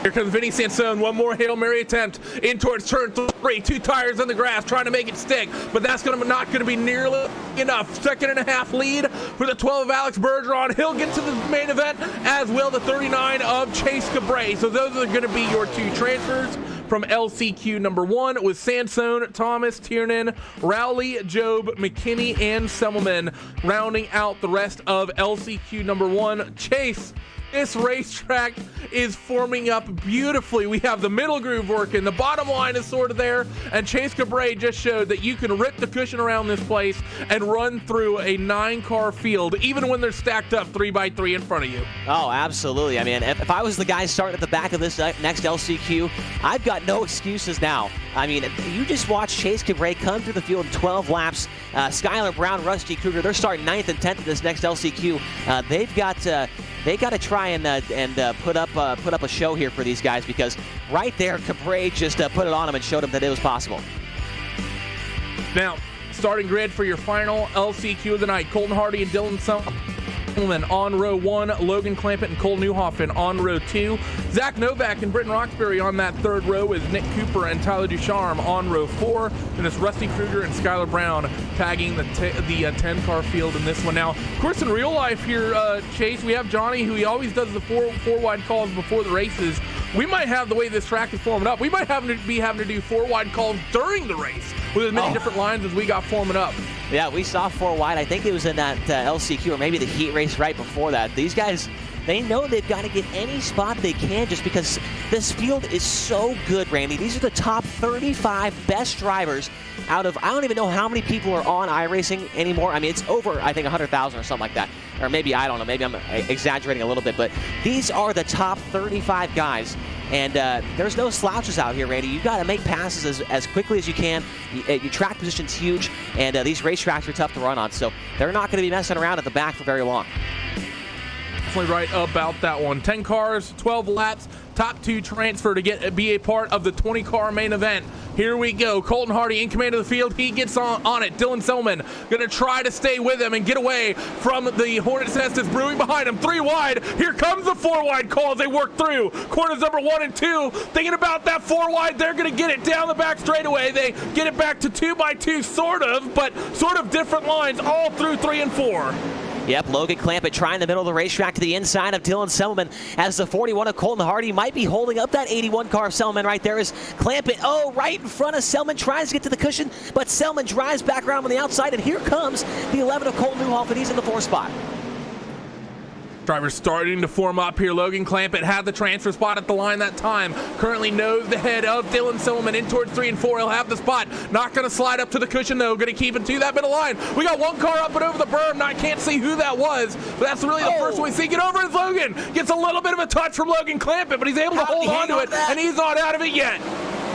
Here comes Vinny Sansone, one more Hail Mary attempt in towards turn 3. 2 tires on the grass, trying to make it stick, but that's not going to be nearly enough. 2.5 second lead for the 12 of Alex Bergeron. He'll get to the main event, as will the 39 of Chase Cabray. So those are going to be your 2 transfers from LCQ number 1 with Sansone, Thomas, Tiernan, Rowley, Job, McKinney, and Semmelman rounding out the rest of LCQ number 1. Chase, this racetrack is forming up beautifully. We have the middle groove working. The bottom line is sort of there. And Chase Cabray just showed that you can rip the cushion around this place and run through a 9-car field, even when they're stacked up 3x3 in front of you.
Oh, absolutely. I mean, if I was the guy starting at the back of this next LCQ, I've got no excuses now. I mean, you just watch Chase Cabray come through the field in 12 laps. Skylar Brown, Rusty Kruger, they're starting 9th and 10th in this next LCQ. They've got to try and put up a show here for these guys, because right there, Cabray just put it on them and showed them that it was possible.
Now, starting grid for your final LCQ of the night: Colton Hardy and Dylan Semmelman on row 1, Logan Clampett and Cole Newhoffen on row 2, Zach Novak and Britton Roxbury on that 3rd row with Nick Cooper and Tyler Ducharme on row 4, and it's Rusty Kruger and Skylar Brown tagging the 10-car field in this one. Now, of course, in real life here, Chase, we have Johnny, who he always does the four wide calls before the races. We might have, the way this track is forming up, we might be having to do 4 wide calls during the race with as many different lines as we got forming up.
Yeah, we saw 4 wide. I think it was in that LCQ or maybe the heat race right before that. These guys, they know they've got to get any spot they can, just because this field is so good, Randy. These are the top 35 best drivers out of, I don't even know how many people are on iRacing anymore. I mean, it's over, I think, 100,000 or something like that. Or maybe, I don't know, maybe I'm exaggerating a little bit, but these are the top 35 guys. And there's no slouches out here, Randy. You got to make passes as quickly as you can. Your track position's huge, and these racetracks are tough to run on, so they're not going to be messing around at the back for very long.
definitely right about that one. 10 cars, 12 laps, top 2 transfer to be a part of the 20-car main event. Here we go. Colton Hardy in command of the field. He gets on it. Dylan Selman going to try to stay with him and get away from the Hornet's Nest that's brewing behind him. 3 wide. Here comes the 4 wide call as they work through. Corners number 1 and 2. Thinking about that 4 wide. They're going to get it down the back straightaway. They get it back to 2x2, sort of, but sort of different lines all through 3 and 4.
Yep, Logan Clampett trying the middle of the racetrack to the inside of Dylan Selman as the 41 of Colton Hardy might be holding up that 81 car of Selman right there as Clampett, right in front of Selman, tries to get to the cushion, but Selman drives back around on the outside, and here comes the 11 of Colton Newhoff, and he's in the 4th spot.
Drivers starting to form up here. Logan Clampett had the transfer spot at the line that time. Currently knows the head of Dylan Selman in towards 3 and 4. He'll have the spot. Not going to slide up to the cushion, though. Going to keep it to that middle line. We got 1 car up and over the berm. I can't see who that was, but that's really the first one we see. Get over as Logan. Gets a little bit of a touch from Logan Clampett, but he's able to hold on to it, and he's not out of it yet.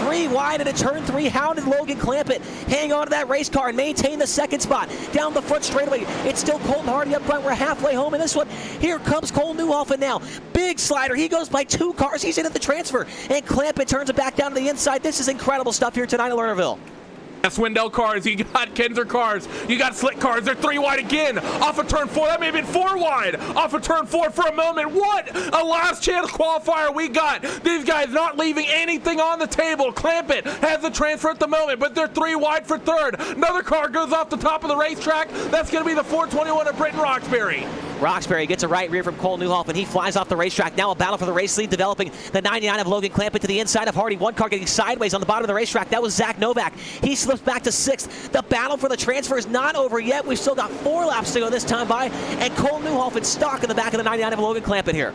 3 wide into turn 3. How did Logan Clampett hang on to that race car and maintain the 2nd spot? Down the front straightaway, it's still Colton Hardy up front. We're halfway home in this one. Here comes Cole Newhoff, and now big slider. He goes by 2 cars. He's in at the transfer, and Clampett turns it back down to the inside. This is incredible stuff here tonight at Lernerville.
Swindell cars, you got Kenzer cars, you got Slick cars. They're 3 wide again. Off of turn 4, that may have been 4 wide. Off of turn 4 for a moment. What a last chance qualifier we got. These guys not leaving anything on the table. Clampett has the transfer at the moment, but they're 3 wide for 3rd. Another car goes off the top of the racetrack. That's going to be the 421 of Britton Roxbury.
Roxbury gets a right rear from Cole Newhoff, and he flies off the racetrack. Now a battle for the race lead developing. The 99 of Logan Clampett to the inside of Hardy. 1 car getting sideways on the bottom of the racetrack. That was Zach Novak. He slips back to 6th. The battle for the transfer is not over yet. We've still got 4 laps to go this time by, and Cole Newhoff in stock in the back of the 99 of Logan Clampett here.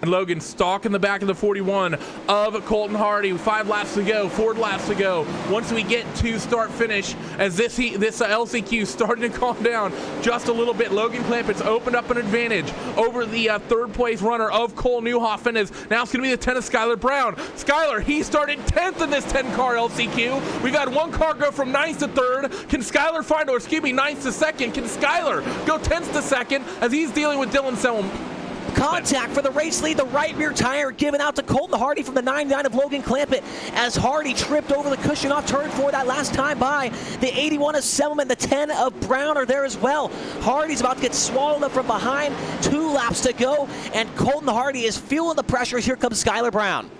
And Logan Stalk in the back of the 41 of Colton Hardy. 5 laps to go, 4 laps to go. Once we get to start finish, as this LCQ starting to calm down just a little bit, Logan Clampett's opened up an advantage over the 3rd place runner of Cole Newhoff, and now it's going to be the 10 of Skylar Brown. Skylar, he started 10th in this 10-car LCQ. We've had 1 car go from 9th to 3rd. Can Skylar find, or excuse me, 9th to 2nd? Can Skylar go 10th to 2nd as he's dealing with Dylan Selman?
Contact for the race lead. The right rear tire given out to Colton Hardy from the 99 of Logan Clampett as Hardy tripped over the cushion off turn 4 that last time by. The 81 of Selman, the 10 of Brown are there as well. Hardy's about to get swallowed up from behind. 2 laps to go, and Colton Hardy is feeling the pressure. Here comes Skylar Brown.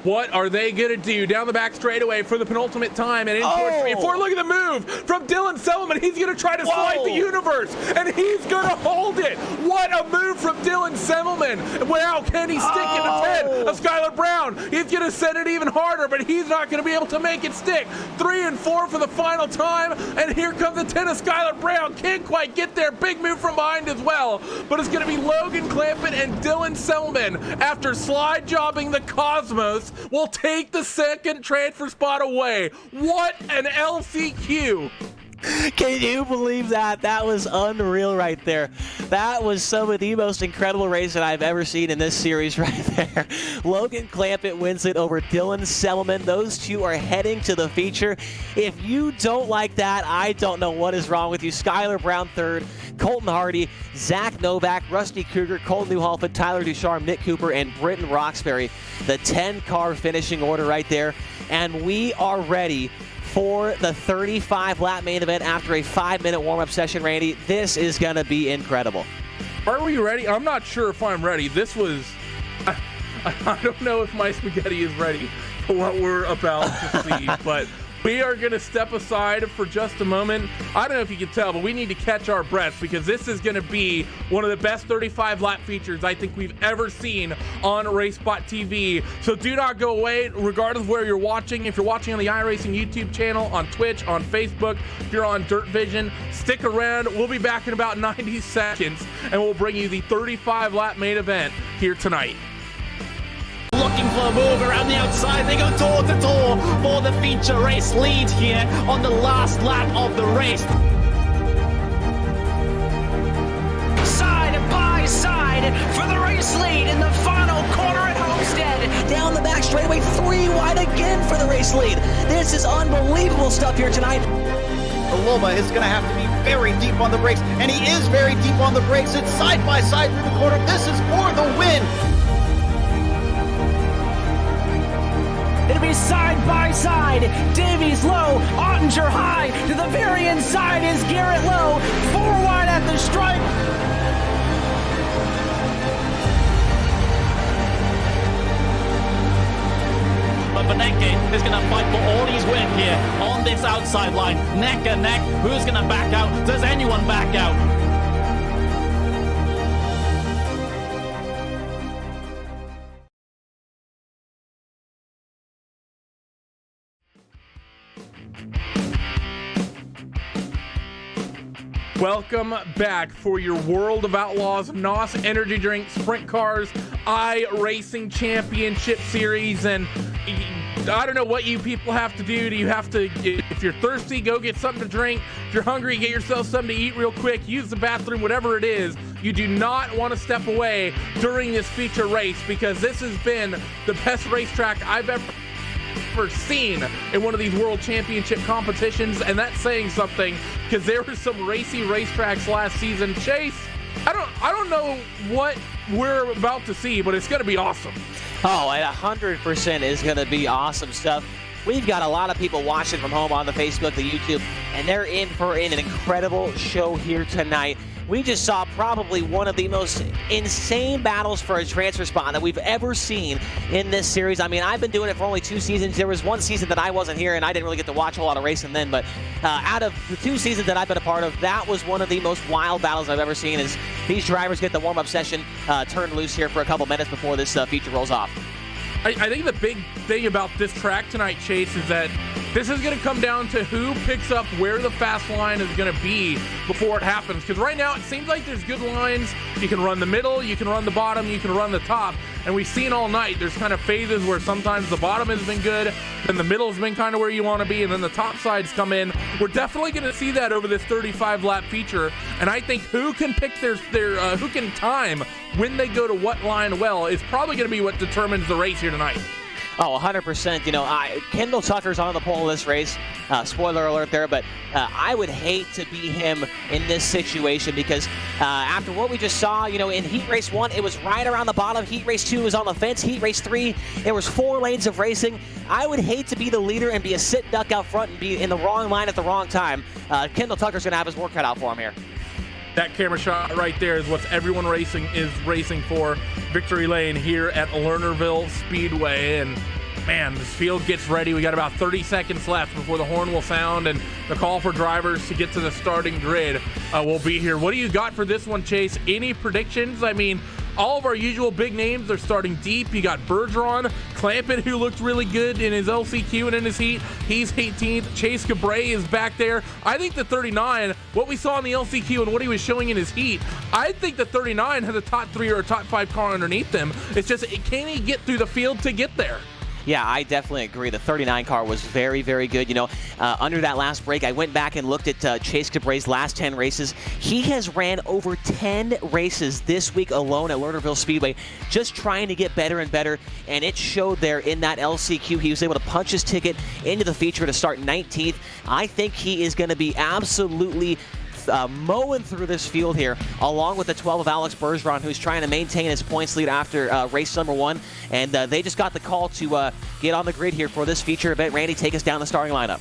What are they going to do? Down the back straightaway for the penultimate time and in towards 3 and 4. Look at the move from Dylan Selman. He's going to try to slide the universe, and he's going to hold it. What a move from Dylan Selman. Wow, can he stick in the 10 of Skylar Brown? He's going to send it even harder, but he's not going to be able to make it stick. 3 and 4 for the final time, and here comes the 10 of Skylar Brown. Can't quite get there. Big move from behind as well, but it's going to be Logan Clampett and Dylan Selman after slide jobbing the Cosmos. Will take the 2nd transfer spot away. What an LCQ.
Can you believe that? That was unreal right there. That was some of the most incredible race that I've ever seen in this series right there. Logan Clampett wins it over Dylan Selman. Those 2 are heading to the feature. If you don't like that, I don't know what is wrong with you. Skylar Brown 3rd, Colton Hardy, Zach Novak, Rusty Kruger, Cole Newhoff, Tyler Ducharme, Nick Cooper, and Britton Roxbury. The 10-car finishing order right there. And we are ready for the 35-lap main event after a 5-minute warm-up session, Randy. This is going to be incredible.
Are we ready? I'm not sure if I'm ready. This was... I don't know if my spaghetti is ready for what we're about to see, but we are going to step aside for just a moment. I don't know if you can tell, but we need to catch our breaths because this is going to be one of the best 35-lap features I think we've ever seen on RaceSpot TV. So do not go away, regardless of where you're watching. If you're watching on the iRacing YouTube channel, on Twitch, on Facebook, if you're on Dirt Vision, stick around. We'll be back in about 90 seconds, and we'll bring you the 35-lap main event here tonight.
Looking for a move around the outside. They go toe to toe for the feature race lead here on the last lap of the race. Side by side for the race lead in the final corner at Homestead.
Down the back straightaway, 3 wide again for the race lead. This is unbelievable stuff here tonight.
The Loma is going to have to be very deep on the brakes, and he is very deep on the brakes. It's side by side through the corner. This is for the win.
It'll be side by side. Davies low, Ottinger high. To the very inside is Garrett Lowe. 4 wide at the stripe. But Beneke is going to fight for all he's win here on this outside line. Neck and neck. Who's going to back out? Does anyone back out?
Welcome back for your World of Outlaws NOS Energy Drink Sprint Cars iRacing Championship Series. And I don't know what you people have to do. Do you have to, if you're thirsty, go get something to drink. If you're hungry, get yourself something to eat real quick. Use the bathroom, whatever it is. You do not want to step away during this feature race, because this has been the best racetrack I've ever seen in one of these world championship competitions, and that's saying something, because there were some racy racetracks last season. Chase, I don't know what we're about to see, but it's going to be awesome.
Oh, and 100% is going to be awesome stuff. We've got a lot of people watching from home on the Facebook, the YouTube, and they're in for an incredible show here tonight. We just saw probably one of the most insane battles for a transfer spot that we've ever seen in this series. I mean, I've been doing it for only 2 seasons. There was one season that I wasn't here, and I didn't really get to watch a lot of racing then, but out of the 2 seasons that I've been a part of, that was one of the most wild battles I've ever seen, as these drivers get the warm-up session turned loose here for a couple minutes before this feature rolls off.
I think the big thing about this track tonight, Chase, is that this is going to come down to who picks up where the fast line is going to be before it happens. Because right now it seems like there's good lines. You can run the middle, you can run the bottom, you can run the top. And we've seen all night there's kind of phases where sometimes the bottom has been good, then the middle has been kind of where you want to be, and then the top sides come in. We're definitely going to see that over this 35-lap feature. And I think who can pick their who can time when they go to what line well is probably going to be what determines the race here tonight.
Oh, 100%. You know, Kendall Tucker's on the pole of this race. Spoiler alert there, but I would hate to be him in this situation, because after what we just saw, you know, in Heat Race 1, it was right around the bottom. Heat Race 2 was on the fence. Heat Race 3, there was 4 lanes of racing. I would hate to be the leader and be a sit duck out front and be in the wrong line at the wrong time. Kendall Tucker's going to have his work cut out for him here.
That camera shot right there is what everyone is racing for. Victory lane here at Lernerville Speedway. And man, this field gets ready. We got about 30 seconds left before the horn will sound and the call for drivers to get to the starting grid will be here. What do you got for this one, Chase? Any predictions? I mean, all of our usual big names are starting deep. You got Bergeron, Clampett, who looked really good in his LCQ and in his heat. He's 18th. Chase Cabray is back there. I think the 39, what we saw in the LCQ and what he was showing in his heat, I think the 39 has a top 3 or a top 5 car underneath them. It's just, can he get through the field to get there?
Yeah, I definitely agree. The 39 car was very, very good. You know, under that last break, I went back and looked at Chase Cabray's last 10 races. He has ran over 10 races this week alone at Lernerville Speedway, just trying to get better and better, and it showed there in that LCQ. He was able to punch his ticket into the feature to start 19th. I think he is going to be absolutely mowing through this field here, along with the 12 of Alex Bergeron, who's trying to maintain his points lead after race number 1. And they just got the call to get on the grid here for this feature event. Randy, take us down the starting lineup.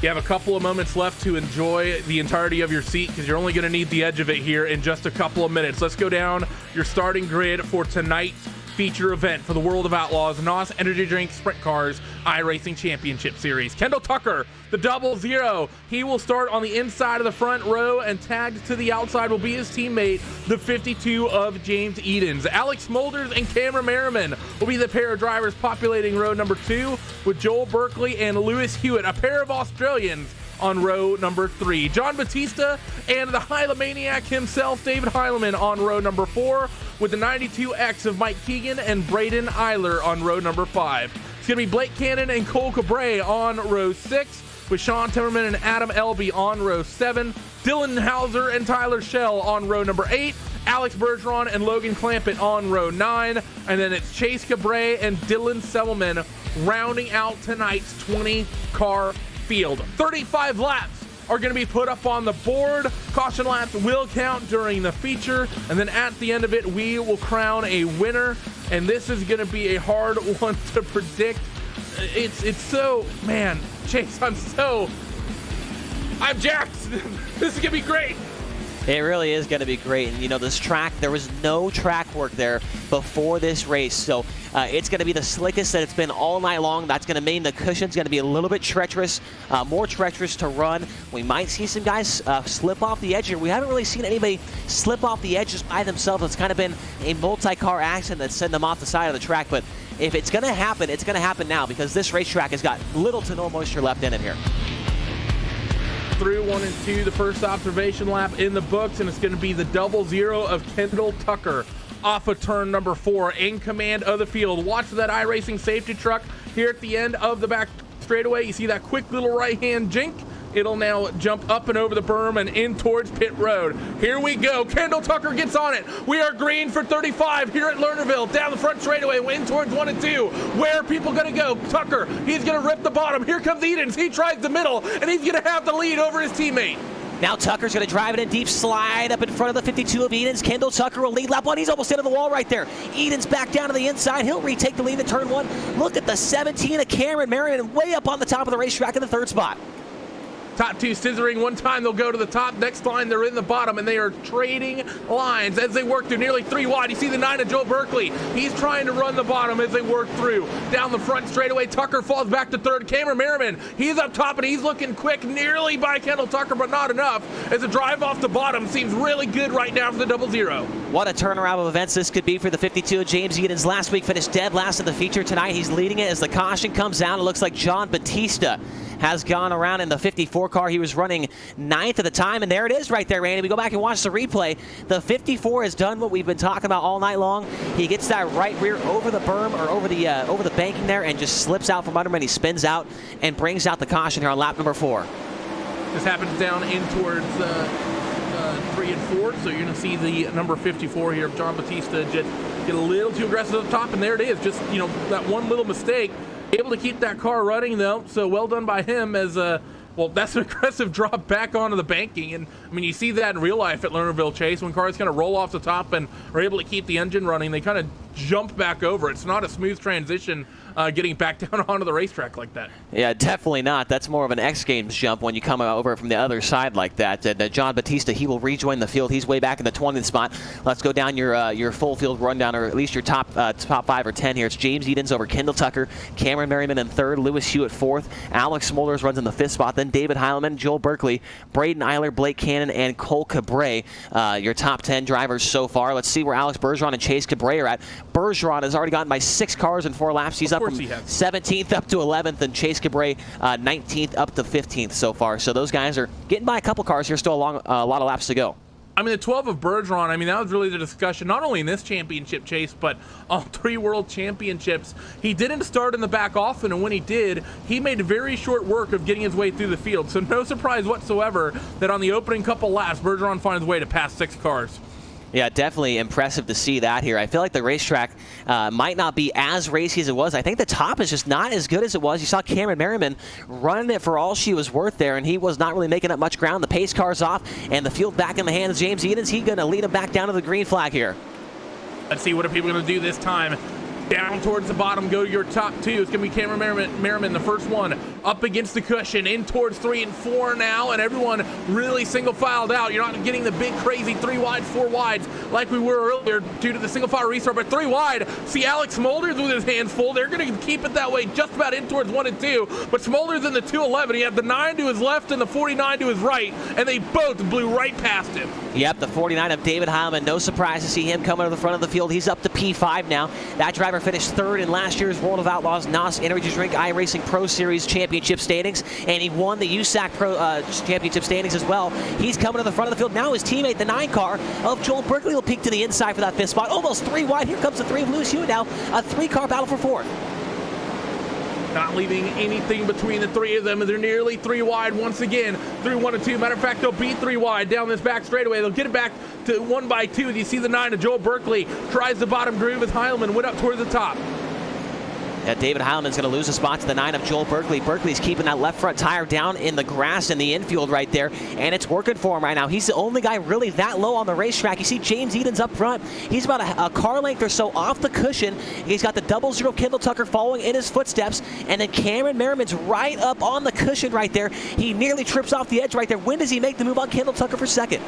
You have a couple of moments left to enjoy the entirety of your seat, because you're only going to need the edge of it here in just a couple of minutes. Let's go down your starting grid for tonight's feature event for the World of Outlaws NOS Energy Drink Sprint Cars iRacing Championship Series. Kendall Tucker, the 00. He will start on the inside of the front row, and tagged to the outside will be his teammate, the 52 of James Edens. Alex Smolders and Cameron Merriman will be the pair of drivers populating row number 2, with Joel Berkley and Lewis Hewitt, a pair of Australians, on row number 3. John Batista and the Hylemaniac himself, David Heileman, on row number 4, with the 92X of Mike Keegan and Braden Eiler on row number 5. It's going to be Blake Cannon and Cole Cabray on row 6, with Sean Timmerman and Adam Elby on row 7, Dylan Hauser and Tyler Schell on row number 8, Alex Bergeron and Logan Clampett on row 9, and then it's Chase Cabray and Dylan Selman rounding out tonight's 20-car field. 35 laps are going to be put up on the board. Caution laps will count during the feature, and then at the end of it, we will crown a winner. And this is going to be a hard one to predict. It's so, man, Chase, I'm jacked. This is going to be great.
It really is going to be great. And, you know, this track, there was no track work there before this race. So it's going to be the slickest that it's been all night long. That's going to mean the cushion's going to be a little bit treacherous, more treacherous to run. We might see some guys slip off the edge here. We haven't really seen anybody slip off the edge just by themselves. It's kind of been a multi-car accident that sent them off the side of the track. But if it's going to happen, it's going to happen now because this racetrack has got little to no moisture left in it here.
Through 1 and 2, the first observation lap in the books, and it's going to be the 0-0 of Kendall Tucker off of turn number 4 in command of the field. Watch that iRacing safety truck here at the end of the back straightaway. You see that quick little right-hand jink? It'll now jump up and over the berm and in towards pit road. Here we go. Kendall Tucker gets on it. We are green for 35 here at Lernerville. Down the front straightaway, in towards 1 and 2. Where are people going to go? Tucker, he's going to rip the bottom. Here comes Edens. He tries the middle, and he's going to have the lead over his teammate.
Now Tucker's going to drive it in deep slide up in front of the 52 of Edens. Kendall Tucker will lead lap 1. He's almost into the wall right there. Edens back down to the inside. He'll retake the lead at turn 1. Look at the 17 of Cameron Merriman way up on the top of the racetrack in the 3rd spot.
Top 2 scissoring. One time they'll go to the top. Next line they're in the bottom, and they are trading lines as they work through nearly 3 wide. You see the 9 of Joe Berkley. He's trying to run the bottom as they work through. Down the front straightaway, Tucker falls back to 3rd. Cameron Merriman, he's up top, and he's looking quick, nearly by Kendall Tucker, but not enough, as the drive off the bottom seems really good right now for the 0-0.
What a turnaround of events this could be for the 52 of James Edens. Last week finished dead last in the feature. Tonight he's leading it as the caution comes down. It looks like John Batista has gone around in the 54 car. He was running 9th at the time, and there it is right there, Randy. We go back and watch the replay. The 54 has done what we've been talking about all night long. He gets that right rear over the berm or over the banking there and just slips out from under him, and he spins out and brings out the caution here on lap number 4.
This happens down in towards 3 and 4, so you're going to see the number 54 here of John Batista just get a little too aggressive up top, and there it is. Just, you know, that one little mistake. Able to keep that car running, though, so well done by him as, well, that's an aggressive drop back onto the banking. And, I mean, you see that in real life at Lernerville, Chase. When cars kind of roll off the top and are able to keep the engine running, they kind of jump back over. It's not a smooth transition getting back down onto the racetrack like that.
Yeah, definitely not. That's more of an X Games jump when you come over from the other side like that. And John Batista, he will rejoin the field. He's way back in the 20th spot. Let's go down your full field rundown, or at least your top 5 or 10 here. It's James Edens over Kendall Tucker, Cameron Merriman in 3rd, Lewis Hewitt 4th, Alex Smolders runs in the 5th spot, then David Heilman, Joel Berkley, Braden Eiler, Blake Cannon, and Cole Cabré. Your top 10 drivers so far. Let's see where Alex Bergeron and Chase Cabré are at. Bergeron has already gotten by 6 cars in 4 laps. He's up from 17th up to 11th, and Chase Cabré 19th up to 15th so far. So those guys are getting by a couple cars here. Still a lot of laps to go.
I mean, the 12 of Bergeron, I mean, that was really the discussion, not only in this championship, Chase, but all 3 world championships. He didn't start in the back often, and when he did, he made very short work of getting his way through the field. So no surprise whatsoever that on the opening couple laps, Bergeron finds a way to pass 6 cars.
Yeah, definitely impressive to see that here. I feel like the racetrack might not be as racy as it was. I think the top is just not as good as it was. You saw Cameron Merriman running it for all she was worth there, and he was not really making up much ground. The pace car's off, and the field back in the hands of James Edens. He's going to lead him back down to the green flag here.
Let's see what are people going to do this time. Down towards the bottom, go to your top 2. It's going to be Cameron Merriman, the first one, up against the cushion, in towards 3 and 4 now, and everyone really single filed out. You're not getting the big, crazy 3 wides, 4 wides like we were earlier due to the single file restart, but 3 wide. See Alex Smolders with his hands full. They're going to keep it that way just about in towards 1 and 2, but Smolders in the 211. He had the 9 to his left and the 49 to his right, and they both blew right past him.
Yep, the 49 of David Heilman. No surprise to see him coming to the front of the field. He's up to P5 now. That driver finished 3rd in last year's World of Outlaws NOS Energy Drink iRacing Pro Series Championship standings, and he won the USAC Pro Championship standings as well. He's coming to the front of the field. Now his teammate, the 9 car of Joel Berkley, will peek to the inside for that 5th spot. Almost 3 wide. Here comes the 3 of Lewis Hewitt now. A 3-car battle for 4th.
Not leaving anything between the 3 of them, and they're nearly 3 wide once again through 1 and 2. Matter of fact, they'll beat 3 wide down this back straightaway. They'll get it back to 1 by 2. You see the 9 of Joel Berkley tries the bottom groove as Heilman went up towards the top.
David Heilman's going to lose a spot to the 9 of Joel Berkley. Berkley's keeping that left front tire down in the grass in the infield right there, and it's working for him right now. He's the only guy really that low on the racetrack. You see James Eden's up front. He's about a car length or so off the cushion. He's got the 00 Kendall Tucker following in his footsteps, and then Cameron Merriman's right up on the cushion right there. He nearly trips off the edge right there. When does he make the move on Kendall Tucker for second?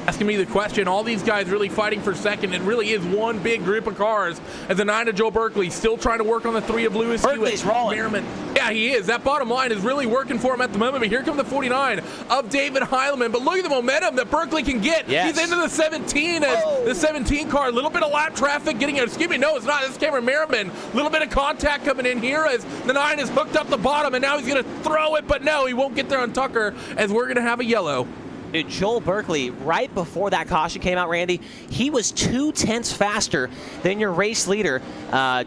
Asking me the question, all these guys really fighting for second. It really is one big group of cars. As the 9 of Joel Berkley still trying to work on the 3 of Lewis
Berkley's
Hewitt.
rolling.
Merriman. Yeah, he is. That bottom line is really working for him at the moment. But here comes the 49 of David Heilman. But look at the momentum that Berkley can get.
Yes.
He's into the 17 as the 17 car. A little bit of lap traffic getting out. Excuse me, no, it's not. It's Cameron Merriman. A little bit of contact coming in here as the 9 is hooked up the bottom. And now he's going to throw it. But no, he won't get there on Tucker as we're going to have a yellow.
Dude, Joel Berkley, right before that caution came out, Randy, he was 2/10 faster than your race leader,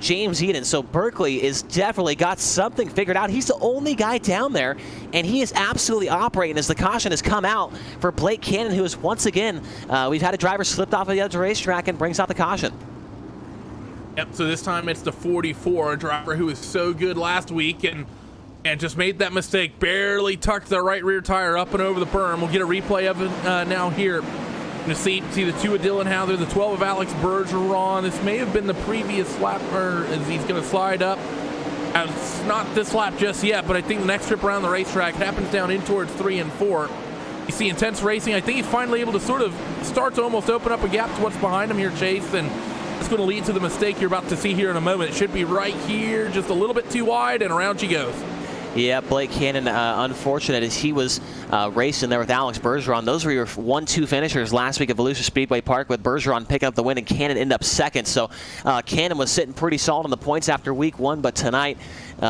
James Eden. So Berkley is definitely got something figured out. He's the only guy down there, and he is absolutely operating as the caution has come out for Blake Cannon, who is once again, we've had a driver slipped off of the other racetrack and brings out the caution.
Yep, so this time it's the 44, a driver who was so good last week and just made that mistake, barely tucked the right rear tire up and over the berm. We'll get a replay of it now here. You see the 2 of Dylan Howther, the 12 of Alex Bergeron. This may have been the previous lap, or as he's going to slide up. It's not this lap just yet, but I think the next trip around the racetrack happens down in towards 3 and 4. You see intense racing. I think he's finally able to sort of start to almost open up a gap to what's behind him here, Chase, and it's going to lead to the mistake you're about to see here in a moment. It should be right here, just a little bit too wide, and around she goes.
Yeah, Blake Cannon, unfortunate as he was racing there with Alex Bergeron. Those were your 1-2 finishers last week at Volusia Speedway Park, with Bergeron picking up the win and Cannon ended up second. So Cannon was sitting pretty solid on the points after week 1, but tonight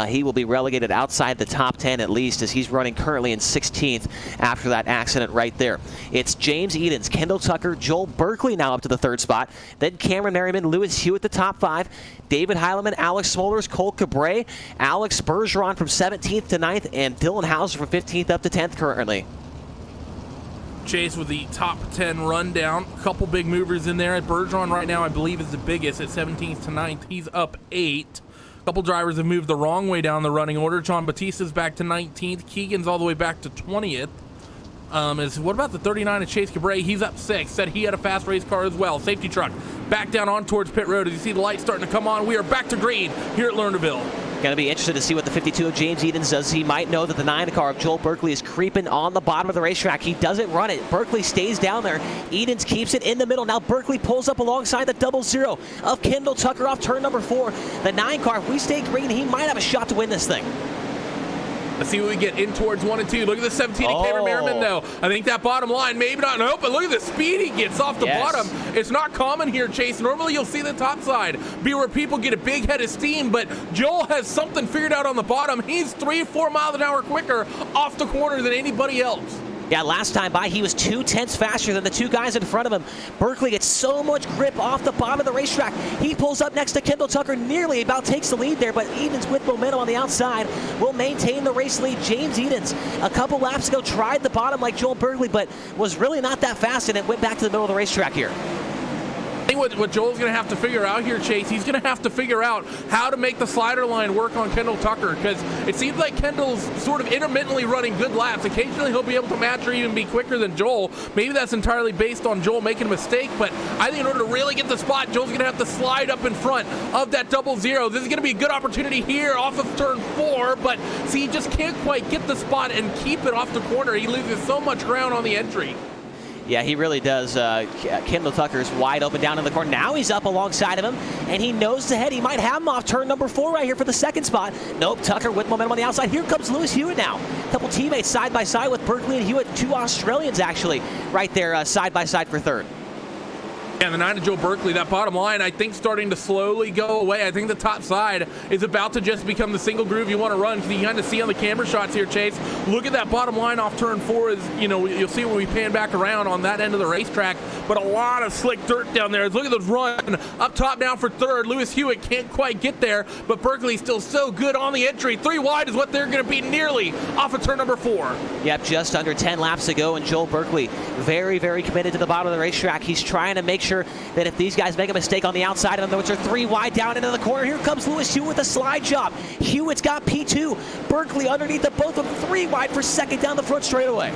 he will be relegated outside the top 10 at least, as he's running currently in 16th after that accident right there. It's James Edens, Kendall Tucker, Joel Berkley now up to the 3rd spot. Then Cameron Merriman, Lewis Hewitt the top 5. David Heilman, Alex Smolders, Cole Cabre, Alex Bergeron from 17th to 9th, and Dylan Hauser from 15th up to 10th currently.
Chase with the top 10 rundown. A couple big movers in there. Bergeron right now, I believe, is the biggest at 17th to 9th. He's up 8. A couple drivers have moved the wrong way down the running order. John Batista's back to 19th. Keegan's all the way back to 20th. What about the 39 of Chase Cabre? He's up 6. Said he had a fast race car as well. Safety truck back down on towards pit road. As you see the lights starting to come on, we are back to green here at Lernerville.
Going to be interested to see what the 52 of James Edens does. He might know that the 9 car of Joel Berkley is creeping on the bottom of the racetrack. He doesn't run it. Berkley stays down there. Edens keeps it in the middle. Now Berkley pulls up alongside the 00 of Kendall Tucker off turn number 4. The 9 car, if we stay green, he might have a shot to win this thing.
Let's see what we get in towards 1 and 2. Look at the 17 of Cameron Merriman, though. I think that bottom line, maybe not. No, but look at the speed he gets off the bottom. It's not common here, Chase. Normally you'll see the top side be where people get a big head of steam, but Joel has something figured out on the bottom. He's 3-4 miles an hour quicker off the corner than anybody else.
Yeah, last time by, he was 2/10 faster than the 2 guys in front of him. Berkley gets so much grip off the bottom of the racetrack. He pulls up next to Kendall Tucker, nearly about takes the lead there, but Edens with momentum on the outside will maintain the race lead. James Edens, a couple laps ago, tried the bottom like Joel Berkley, but was really not that fast, and it went back to the middle of the racetrack here.
I think what Joel's going to have to figure out here, Chase, he's going to have to figure out how to make the slider line work on Kendall Tucker, because it seems like Kendall's sort of intermittently running good laps. Occasionally he'll be able to match or even be quicker than Joel. Maybe that's entirely based on Joel making a mistake, but I think in order to really get the spot, Joel's going to have to slide up in front of that 00. This is going to be a good opportunity here off of turn 4, but see, he just can't quite get the spot and keep it off the corner. He loses so much ground on the entry.
Yeah, he really does. Kendall Tucker's wide open down in the corner. Now he's up alongside of him, and he knows the head. He might have him off turn number 4 right here for the 2nd spot. Nope, Tucker with momentum on the outside. Here comes Lewis Hewitt now. A couple teammates side by side with Berkley and Hewitt. 2 Australians actually right there side by side for 3rd.
And the 9 of Joel Berkley, that bottom line, I think starting to slowly go away. I think the top side is about to just become the single groove you want to run, because you kind of see on the camera shots here, Chase. Look at that bottom line off turn 4. Is, you know, you'll see when we pan back around on that end of the racetrack, but a lot of slick dirt down there. Look at those run up top now for 3rd. Lewis Hewitt can't quite get there, but Berkley's still so good on the entry. 3 wide is what they're going to be nearly off of turn number 4.
Yep, just under 10 laps to go, and Joel Berkley very, very committed to the bottom of the racetrack. He's trying to make sure sure that if these guys make a mistake on the outside, and which are 3 wide down into the corner, here comes Lewis Hewitt with a slide job. Hewitt's got P2. Berkley underneath the both of them, 3 wide for second down the front straightaway.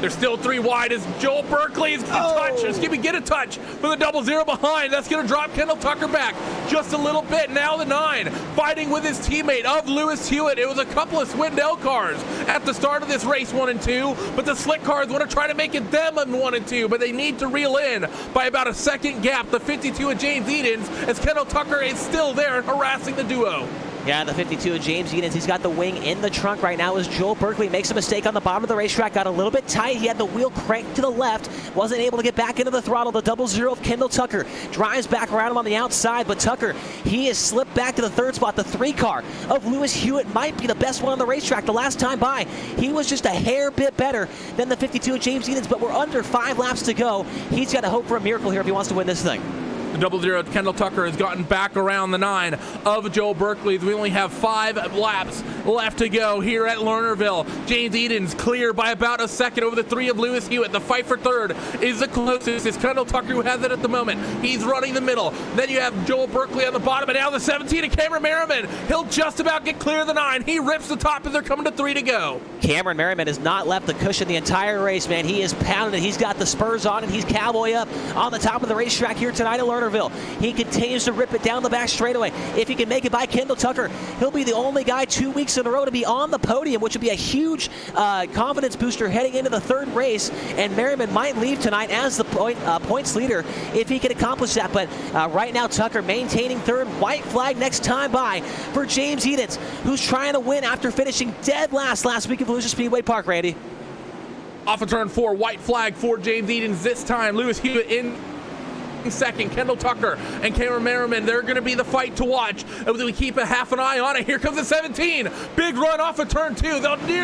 They're still 3 wide as Joel Berkley is get a touch for the 0-0 behind. That's going to drop Kendall Tucker back just a little bit. Now the 9 fighting with his teammate of Lewis Hewitt. It was a couple of Swindell cars at the start of this race, 1 and 2, but the slick cars want to try to make it them in 1 and 2, but they need to reel in by about a second gap. The 52 of James Edens, as Kendall Tucker is still there harassing the duo.
Yeah, the 52 of James Edens, he's got the wing in the trunk right now as Joel Berkley makes a mistake on the bottom of the racetrack, got a little bit tight. He had the wheel cranked to the left, wasn't able to get back into the throttle. The 0-0 of Kendall Tucker drives back around him on the outside, but Tucker, he has slipped back to the 3rd spot. The 3 car of Lewis Hewitt might be the best one on the racetrack. The last time by, he was just a hair bit better than the 52 of James Edens, but we're under 5 laps to go. He's got to hope for a miracle here if he wants to win this thing.
The 0-0 Kendall Tucker has gotten back around the 9 of Joel Berkley. We only have 5 laps left to go here at Lernerville. James Edens clear by about a second over the 3 of Lewis Hewitt. The fight for 3rd is the closest. It's Kendall Tucker who has it at the moment. He's running the middle. Then you have Joel Berkley on the bottom, and now the 17 of Cameron Merriman. He'll just about get clear of the 9. He rips the top as they're coming to 3 to go.
Cameron Merriman has not left the cushion the entire race, man. He is pounding it. He's got the spurs on, and he's cowboy up on the top of the racetrack here tonight at Lernerville. He continues to rip it down the back straightaway. If he can make it by Kendall Tucker, he'll be the only guy 2 weeks in a row to be on the podium, which would be a huge confidence booster heading into the 3rd race. And Merriman might leave tonight as the points leader if he can accomplish that. But right now, Tucker maintaining 3rd. White flag next time by for James Edens, who's trying to win after finishing dead last week at Volusia Speedway Park, Randy.
Off of turn 4, white flag for James Edens this time. Lewis Hewitt in second. Kendall Tucker and Cameron Merriman, they're going to be the fight to watch. We keep a half an eye on it. Here comes the 17. Big run off of turn 2.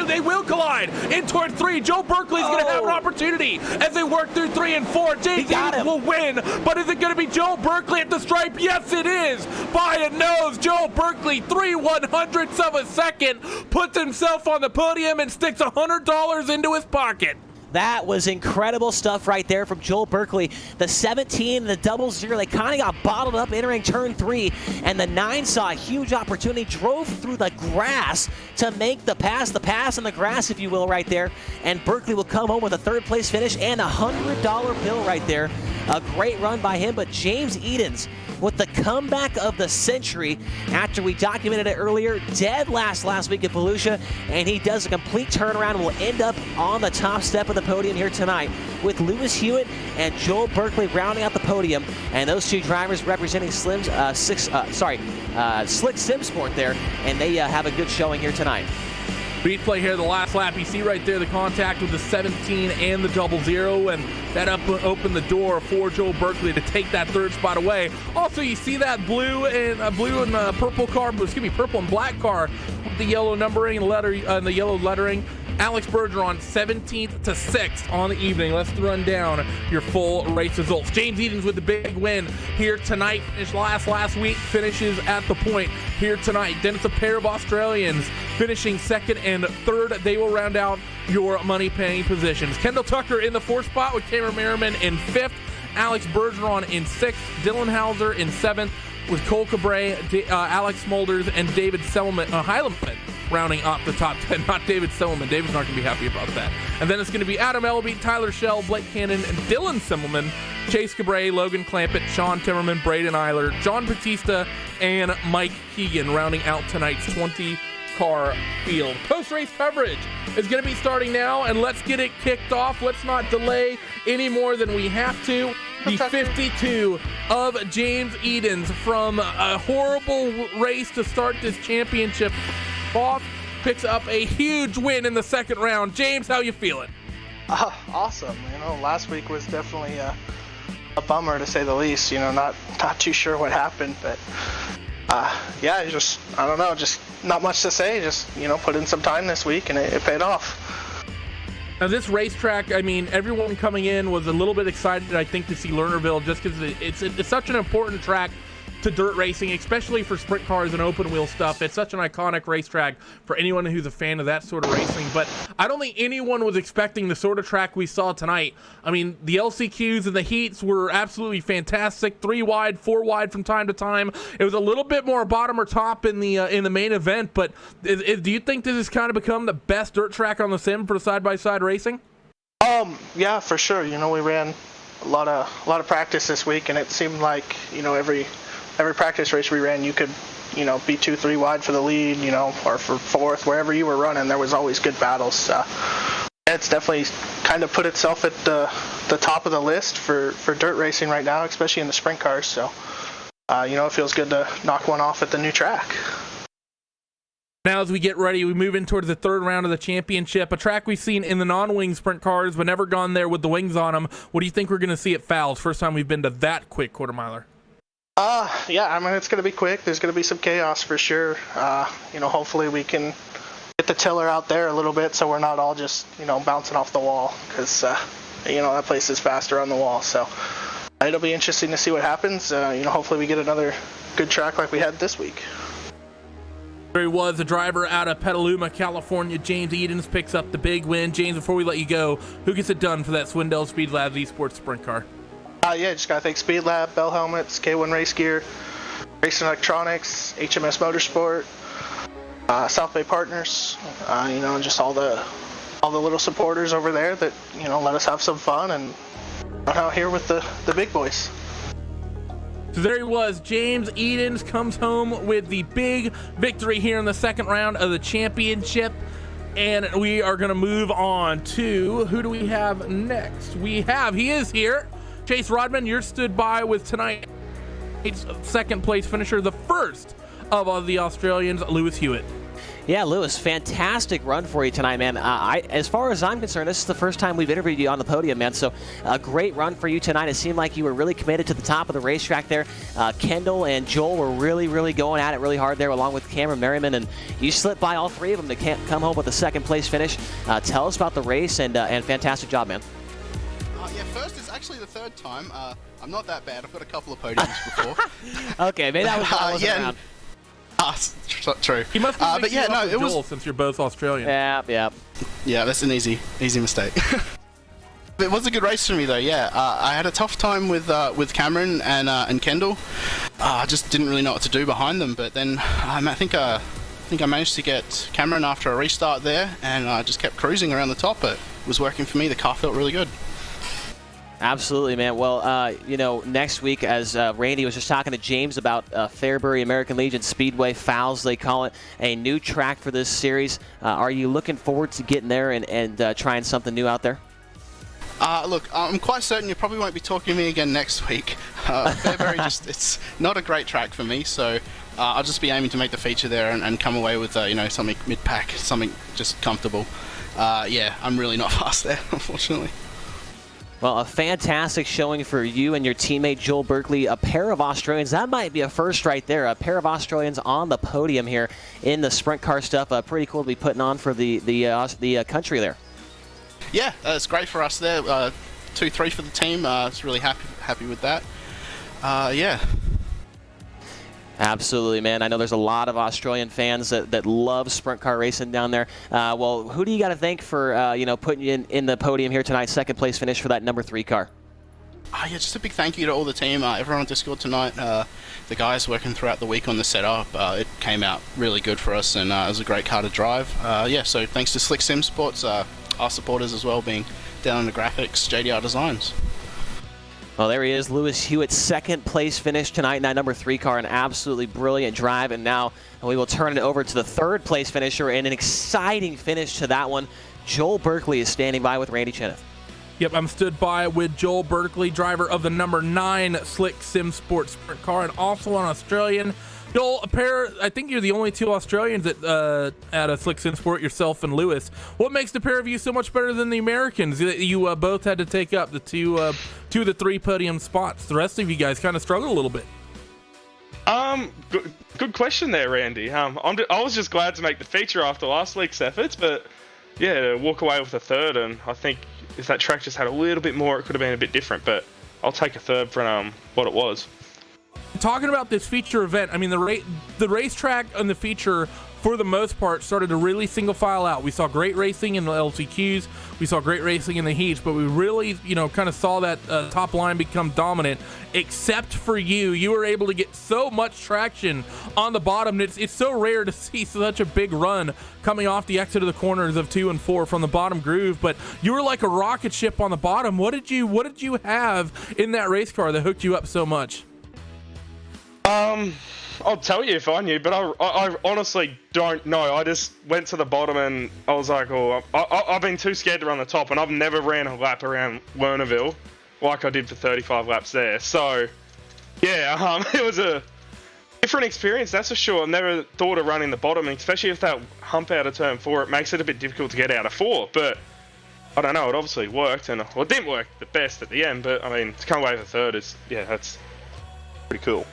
They will collide in toward 3. Joel Berkley's going to have an opportunity as they work through 3 and 4. James Edens will win, but is it going to be Joel Berkley at the stripe? Yes, it is. By a nose, Joel Berkley, 3/100ths of a second, puts himself on the podium and sticks $100 into his pocket.
That was incredible stuff right there from Joel Berkley. The 17 and the 0-0, they kind of got bottled up entering turn 3, and the 9 saw a huge opportunity, drove through the grass to make the pass in the grass, if you will, right there. And Berkley will come home with a 3rd place finish and a $100 bill right there. A great run by him, but James Edens with the comeback of the century after we documented it earlier, dead last week at Volusia, and he does a complete turnaround and will end up on the top step of the podium here tonight with Lewis Hewitt and Joel Berkley rounding out the podium, and those 2 drivers representing Slick Sim Sport there, and they have a good showing here tonight.
Replay here, the last lap. You see right there the contact with the 17 and the 0-0, and that opened the door for Joel Berkley to take that 3rd spot away. Also, you see that purple and black car with the yellow numbering and the yellow lettering. Alex Bergeron, 17th to 6th on the evening. Let's run down your full race results. James Edens with the big win here tonight. Finished last week, finishes at the point here tonight. Then it's a pair of Australians finishing 2nd and 3rd. They will round out your money-paying positions. Kendall Tucker in the 4th spot with Cameron Merriman in 5th. Alex Bergeron in 6th. Dylan Hauser in 7th with Cole Cabre, Alex Smulders, and David Heilemann rounding up the top 10. Not David Simmelman. David's not going to be happy about that. And then it's going to be Adam Elby, Tyler Schell, Blake Cannon, and Dylan Simmelman, Chase Cabre, Logan Clampett, Sean Timmerman, Braden Eiler, John Batista, and Mike Keegan rounding out tonight's 20-car field. Post-race coverage is going to be starting now, and let's get it kicked off. Let's not delay any more than we have to. The 52 of James Edens, from a horrible race to start this championship off, picks up a huge win in the 2nd round. James, how you feeling?
Awesome. Last week was definitely a bummer, to say the least. Not too sure what happened, but just I don't know, just not much to say. Just put in some time this week, and it paid off.
Now, this racetrack, everyone coming in was a little bit excited, I think, to see Lernerville, just because it's such an important track to dirt racing, especially for sprint cars and open wheel stuff. It's such an iconic racetrack for anyone who's a fan of that sort of racing. But I don't think anyone was expecting the sort of track we saw tonight. I mean, the LCQs and the heats were absolutely fantastic. 3 wide, 4 wide from time to time. It was a little bit more bottom or top in the main event. But do you think this has kind of become the best dirt track on the sim for side-by-side racing?
Yeah, for sure. We ran a lot of practice this week, and it seemed like every practice race we ran, you could be 2-3 wide for the lead, or for fourth, wherever you were running. There was always good battles. It's definitely kind of put itself at the top of the list for dirt racing right now, especially in the sprint cars. So it feels good to knock one off at the new track.
Now as we get ready, we move in towards the third round of the championship, a track we've seen in the non-wing sprint cars but never gone there with the wings on them. What do you think we're going to see at Fowles? First time we've been to that quick quarter miler.
Yeah, I mean, it's going to be quick. There's going to be some chaos for sure. Hopefully we can get the tiller out there a little bit so we're not all just, bouncing off the wall, because, that place is faster on the wall. So it'll be interesting to see what happens. Hopefully we get another good track like we had this week.
There he was, the driver out of Petaluma, California. James Edens picks up the big win. James, before we let you go, who gets it done for that Swindell Speed Labs Esports Sprint car?
Just got to thank Speed Lab, Bell Helmets, K1 Race Gear, Racing Electronics, HMS Motorsport, South Bay Partners, and just all the little supporters over there that, let us have some fun and run out here with the big boys.
So there he was. James Edens comes home with the big victory here in the second round of the championship. And we are going to move on to, who do we have next? He is here. Chase Rodman, you're stood by with tonight's second place finisher, the first of the Australians, Lewis Hewitt.
Yeah, Lewis, fantastic run for you tonight, man. As far as I'm concerned, this is the first time we've interviewed you on the podium, man. So a great run for you tonight. It seemed like you were really committed to the top of the racetrack there. Kendall and Joel were really going at it really hard there, along with Cameron Merriman, and you slipped by all three of them to come home with a second place finish. Tell us about the race and fantastic job, man.
First is actually the third time. I'm not that bad. I've got a couple of podiums before.
Okay, maybe that was I wasn't around.
True.
He must be it was since you're both Australian.
Yeah.
Yeah, that's an easy mistake. It was a good race for me though. Yeah, I had a tough time with Cameron and Kendall. I just didn't really know what to do behind them. But then I think I managed to get Cameron after a restart there, and I just kept cruising around the top. It was working for me. The car felt really good.
Absolutely, man. Well, next week, as Randy was just talking to James about Fairbury American Legion Speedway Fowles, they call it, a new track for this series. Are you looking forward to getting there and trying something new out there?
Look, I'm quite certain you probably won't be talking to me again next week. Fairbury it's not a great track for me, so I'll just be aiming to make the feature there and come away with something mid-pack, something just comfortable. I'm really not fast there, unfortunately.
Well, a fantastic showing for you and your teammate Joel Berkley. A pair of Australians. That might be a first right there. A pair of Australians on the podium here in the sprint car stuff. Pretty cool to be putting on for the country there.
Yeah, it's great for us there. 2-3 for the team. It's really happy with that. Yeah.
Absolutely, man. I know there's a lot of Australian fans that love sprint car racing down there. Well, who do you got to thank for putting you in the podium here tonight, second place finish for that number 3 car?
Just a big thank you to all the team, everyone on Discord tonight, the guys working throughout the week on the setup. It came out really good for us, and it was a great car to drive. So thanks to Slick Sim Sports, our supporters as well, being down on the graphics, JDR Designs.
Well, there he is, Lewis Hewitt, second place finish tonight in that number 3 car, an absolutely brilliant drive. And now we will turn it over to the third place finisher and an exciting finish to that one. Joel Berkley is standing by with Randy Cheneth.
Yep, I'm stood by with Joel Berkley, driver of the number 9 Slick Sim Sports sprint car, and also an Australian. Joel, I think you're the only 2 Australians at a Slick Sim Sport, yourself and Lewis. What makes the pair of you so much better than the Americans? You both had to take up the two of the 3 podium spots. The rest of you guys kind of struggled a little bit.
Good question there, Randy. I was just glad to make the feature after last week's efforts, but yeah, to walk away with a third, and I think if that track just had a little bit more, it could have been a bit different, but I'll take a third from what it was.
talking about this feature event, I mean, the racetrack and the feature, for the most part, started to really single file out. We saw great racing in the LCQs. We saw great racing in the heats, but we really, kind of saw that top line become dominant. Except for you. You were able to get so much traction on the bottom. It's so rare to see such a big run coming off the exit of the corners of 2 and 4 from the bottom groove, but you were like a rocket ship on the bottom. What did you have in that race car that hooked you up so much?
I'll tell you if I knew, but I honestly don't know. I just went to the bottom and I was like, I've been too scared to run the top, and I've never ran a lap around Lernerville like I did for 35 laps there. So, yeah, it was a different experience, that's for sure. I've never thought of running the bottom, especially if that hump out of turn 4, it makes it a bit difficult to get out of 4. But I don't know, it obviously worked, and it didn't work the best at the end, but I mean, to come away with a third that's pretty cool.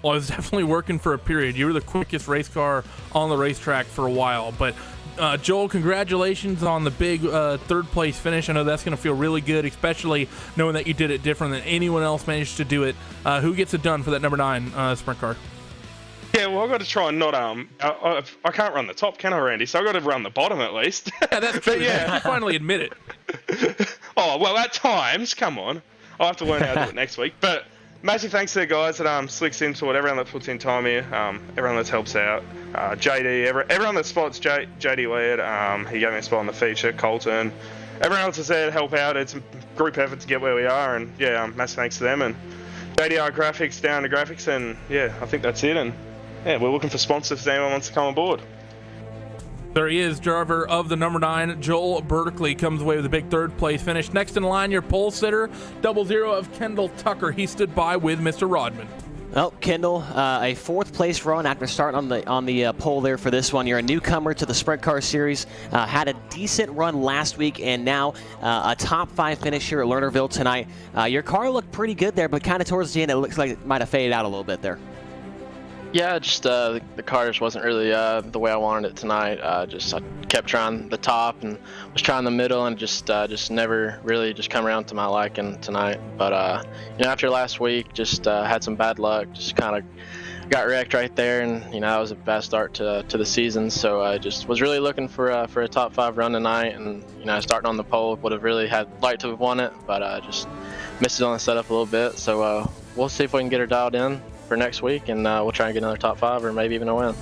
Well, it was definitely working for a period. You were the quickest race car on the racetrack for a while. But, Joel, congratulations on the big third-place finish. I know that's going to feel really good, especially knowing that you did it different than anyone else managed to do it. Who gets it done for that number 9 sprint car?
Yeah, well, I've got to try and not I can't run the top, can I, Randy? So I've got to run the bottom at least.
Yeah, that's true. Yeah, you finally admit it.
Oh, well, at times, come on. I'll have to learn how to do it next week. But massive thanks to the guys at Slick Simsport, everyone that puts in time here, everyone that helps out, JD, everyone that spots JD led, he gave me a spot on the feature, Colton, everyone else is there to help out. It's a group effort to get where we are, and yeah, massive thanks to them, and JDR Graphics down to graphics, and yeah, I think that's it, and yeah, we're looking for sponsors if anyone wants to come on board.
There he is, driver of the number 9, Joel Berkley, comes away with a big third-place finish. Next in line, your pole sitter, 00 of Kendall Tucker. He stood by with Mr. Rodman.
Well, Kendall, a fourth-place run after starting on the pole there for this one. You're a newcomer to the Sprint Car Series. Had a decent run last week, and now a top 5 finish here at Lernerville tonight. Your car looked pretty good there, but kind of towards the end, it looks like it might have faded out a little bit there.
Yeah, just the car just wasn't really the way I wanted it tonight. I kept trying the top and was trying the middle, and just never really just come around to my liking tonight. But after last week, just had some bad luck. Just kind of got wrecked right there, and that was a bad start to the season. So I just was really looking for a top 5 run tonight, and starting on the pole would have really liked to have won it, but just missed it on the setup a little bit. So we'll see if we can get her dialed in for next week, and we'll try and get another top 5 or maybe even a win.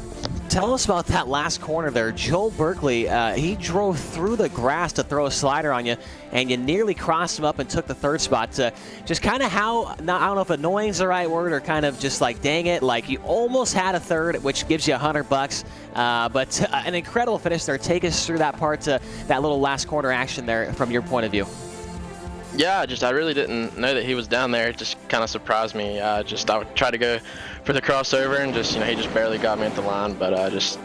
Tell us about that last corner there. Joel Berkley, he drove through the grass to throw a slider on you, and you nearly crossed him up and took the third spot. Just kind of I don't know if annoying is the right word, or kind of just like, dang it, like you almost had a third, which gives you $100. But an incredible finish there. Take us through that part, that little last corner action there from your point of view.
Yeah, I really didn't know that he was down there. It just kind of surprised me. I tried to go for the crossover, and he just barely got me at the line. But I just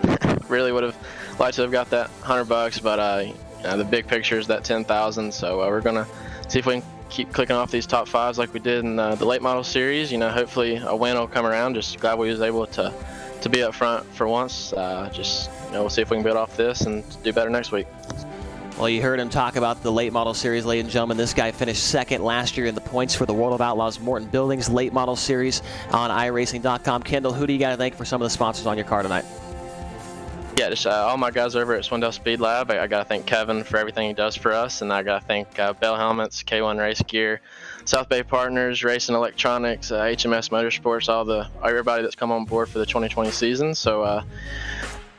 really would have liked to have got that $100. But the big picture is that 10,000. So we're gonna see if we can keep clicking off these top 5s like we did in the late model series. Hopefully a win will come around. Just glad we was able to be up front for once. We'll see if we can build off this and do better next week.
Well, you heard him talk about the late model series, ladies and gentlemen. This guy finished second last year in the points for the World of Outlaws Morton Buildings late model series on iRacing.com. Kendall, who do you got to thank for some of the sponsors on your car tonight?
Yeah, just all my guys over at Swindell Speed Lab. I got to thank Kevin for everything he does for us, and I got to thank Bell Helmets, K1 Race Gear, South Bay Partners, Racing Electronics, HMS Motorsports, everybody that's come on board for the 2020 season. So,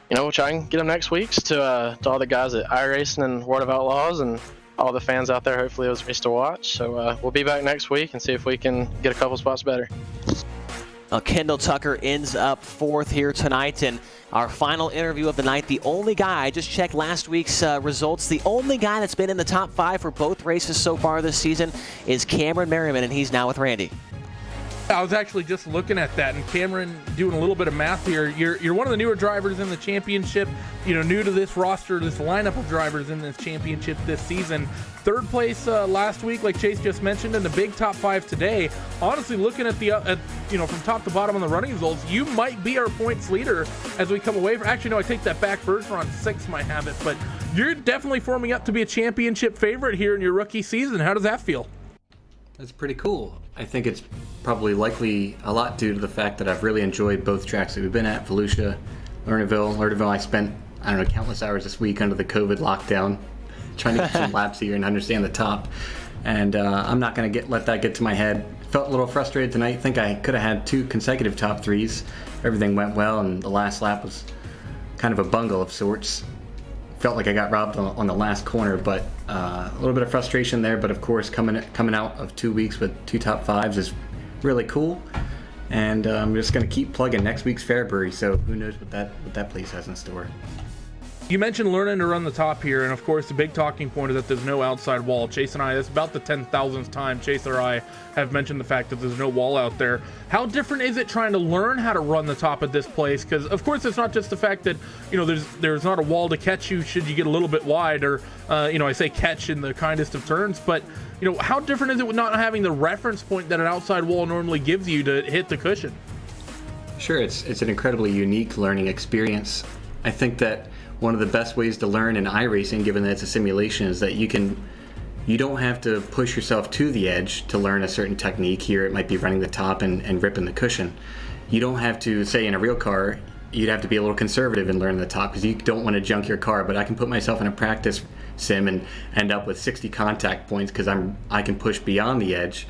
we'll try and get them next week to all the guys at iRacing and World of Outlaws, and all the fans out there. Hopefully it was a race to watch. So we'll be back next week and see if we can get a couple spots better.
Kendall Tucker ends up 4th here tonight, and our final interview of the night, the only guy, I just checked last week's results, the only guy that's been in the top 5 for both races so far this season is Cameron Merriman, and he's now with Randy.
I was actually just looking at that, and Cameron, doing a little bit of math here, you're one of the newer drivers in the championship, new to this roster, this lineup of drivers in this championship this season. 3rd place last week, like Chase just mentioned, and the big top 5 today. Honestly, looking at the from top to bottom on the running results, you might be our points leader as we come away from. Actually, no, I take that back. Bergeron 6 might have it, but you're definitely forming up to be a championship favorite here in your rookie season. How does that feel?
That's pretty cool. I think it's probably likely a lot due to the fact that I've really enjoyed both tracks that we've been at, Volusia, Lernerville. I spent, I don't know, countless hours this week under the COVID lockdown trying to get some laps here and understand the top. And I'm not going to let that get to my head. Felt a little frustrated tonight. Think I could have had 2 consecutive top 3s. Everything went well, and the last lap was kind of a bungle of sorts. Felt like I got robbed on the last corner, but a little bit of frustration there. But of course, coming out of 2 weeks with 2 top 5s is really cool. And I'm just going to keep plugging next week's Fairbury. So who knows what that place has in store.
You mentioned learning to run the top here, and of course the big talking point is that there's no outside wall. Chase and I, that's about the 10,000th time Chase or I have mentioned the fact that there's no wall out there. How different is it trying to learn how to run the top at this place? Because of course it's not just the fact that, you know, there's not a wall to catch you should you get a little bit wide, or I say catch in the kindest of terms, but you know, how different is it with not having the reference point that an outside wall normally gives you to hit the cushion?
Sure, it's an incredibly unique learning experience. I think that one of the best ways to learn in iRacing, given that it's a simulation, is that you don't have to push yourself to the edge to learn a certain technique. Here it might be running the top and ripping the cushion. You don't have to, say in a real car, you'd have to be a little conservative and learn the top because you don't want to junk your car, but I can put myself in a practice sim and end up with 60 contact points because I can push beyond the edge.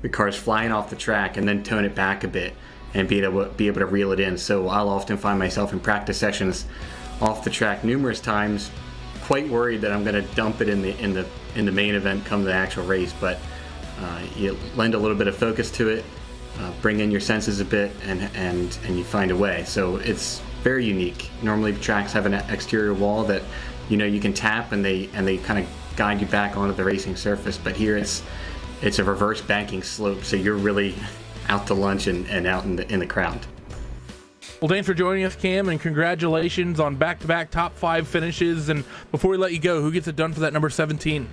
The car's flying off the track and then tone it back a bit and be able to reel it in. So I'll often find myself in practice sessions off the track numerous times, quite worried that I'm going to dump it in the main event come the actual race. But you lend a little bit of focus to it, bring in your senses a bit, and you find a way. So it's very unique. Normally tracks have an exterior wall that you can tap and they kind of guide you back onto the racing surface. But here it's a reverse banking slope, so you're really out to lunch and out in the crowd.
Well, thanks for joining us, Cam, and congratulations on back-to-back top 5 finishes. And before we let you go, who gets it done for that number 17?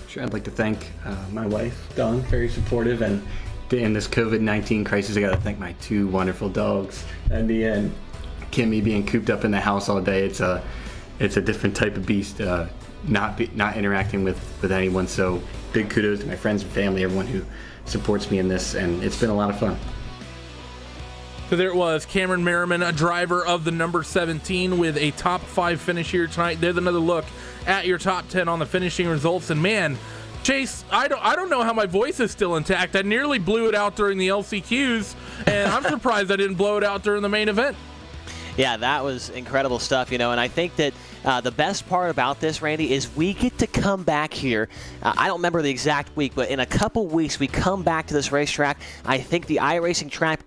Sure, I'd like to thank my wife, Dawn, very supportive, and in this COVID-19 crisis, I got to thank my 2 wonderful dogs. In the end, Kimmy being cooped up in the house all day, it's a different type of beast, not interacting with anyone. So big kudos to my friends and family, everyone who supports me in this, and it's been a lot of fun.
So there it was, Cameron Merriman, a driver of the number 17 with a top 5 finish here tonight. There's another look at your top 10 on the finishing results. And man, Chase, I don't know how my voice is still intact. I nearly blew it out during the LCQs, and I'm surprised I didn't blow it out during the main event.
Yeah, that was incredible stuff, and I think that the best part about this, Randy, is we get to come back here. I don't remember the exact week, but in a couple weeks, we come back to this racetrack. I think the iRacing track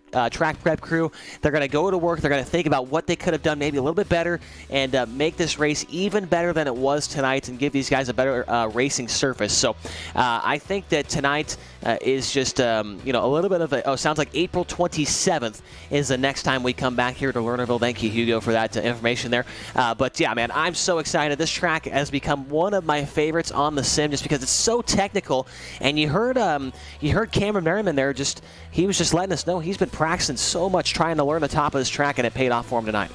prep crew, they're going to go to work. They're going to think about what they could have done maybe a little bit better and make this race even better than it was tonight and give these guys a better racing surface. So I think that tonight is just, a little bit of sounds like April 27th is the next time we come back here to Lernerville. Thank you, Hugo, for that information there. But yeah, man, I'm so excited. This track has become one of my favorites on the sim just because it's so technical. And you heard Cameron Merriman there. He was just letting us know he's been practicing so much trying to learn the top of this track, and it paid off for him tonight.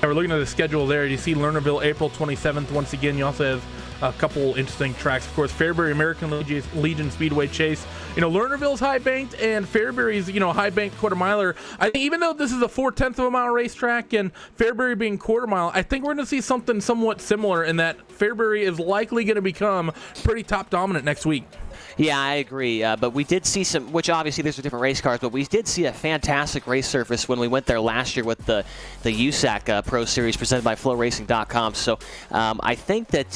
We're looking at the schedule there. You see Lernerville April 27th. Once again, you also have a couple interesting tracks. Of course, Fairbury American Legion Speedway Chase. Lernerville's high banked, and Fairbury's high banked quarter miler. I think even though this is a 0.4 of a mile racetrack and Fairbury being quarter mile, I think we're going to see something somewhat similar in that Fairbury is likely going to become pretty top dominant next week.
Yeah, I agree. But we did see some, which obviously these are different race cars, but we did see a fantastic race surface when we went there last year with the USAC Pro Series presented by FlowRacing.com. So I think that,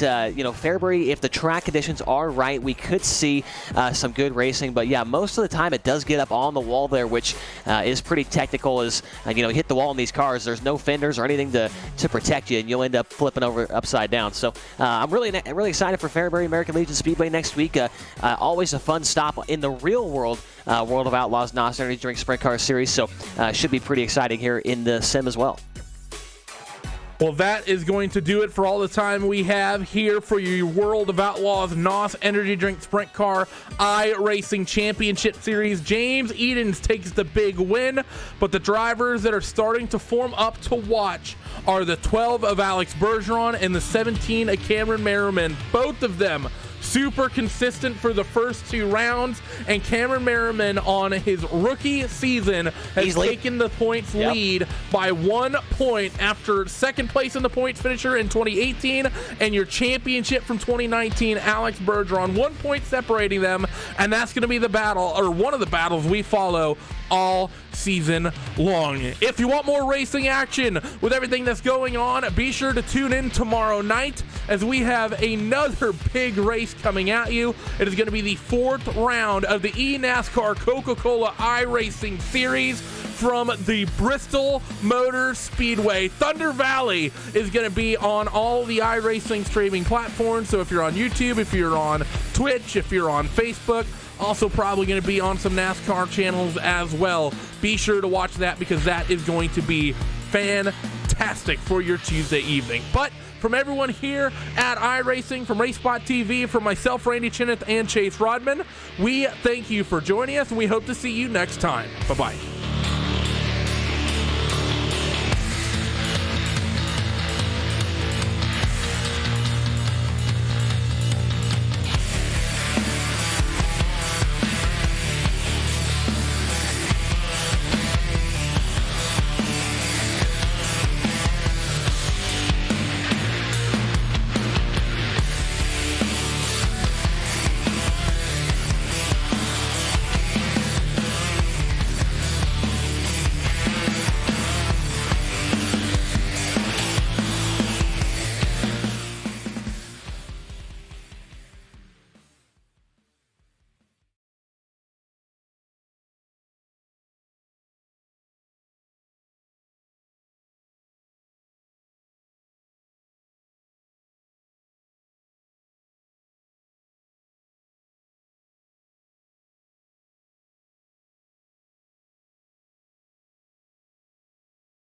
Fairbury, if the track conditions are right, we could see some good racing. But yeah, most of the time it does get up on the wall there, which is pretty technical as, you hit the wall in these cars. There's no fenders or anything to protect you, and you'll end up flipping over upside down. So I'm really excited for Fairbury American Legion Speedway next week. Always a fun stop in the real world, World of Outlaws NOS Energy Drink Sprint Car Series, so should be pretty exciting here in the sim as well.
Well, that is going to do it for all the time we have here for your World of Outlaws NOS Energy Drink Sprint Car iRacing Championship Series. James Edens takes the big win, but the drivers that are starting to form up to watch are the 12 of Alex Bergeron and the 17 of Cameron Merriman. Both of them super consistent for the first 2 rounds, and Cameron Merriman on his rookie season has taken the points lead by 1 point after second place in the points finisher in 2018 and your championship from 2019, Alex Bergeron. 1 point separating them, and that's going to be the battle, or one of the battles we follow all season long. If you want more racing action with everything that's going on, be sure to tune in tomorrow night as we have another big race coming at you. It is going to be the 4th round of the eNASCAR Coca-Cola iRacing Series from the Bristol Motor Speedway. Thunder Valley is going to be on all the iRacing streaming platforms, so if you're on YouTube, if you're on Twitch, if you're on Facebook, also probably going to be on some NASCAR channels as well. Be sure to watch that because that is going to be fantastic for your Tuesday evening. But from everyone here at iRacing, from RaceSpot TV, from myself, Randy Cheneth, and Chase Rodman, we thank you for joining us, and we hope to see you next time. Bye-bye.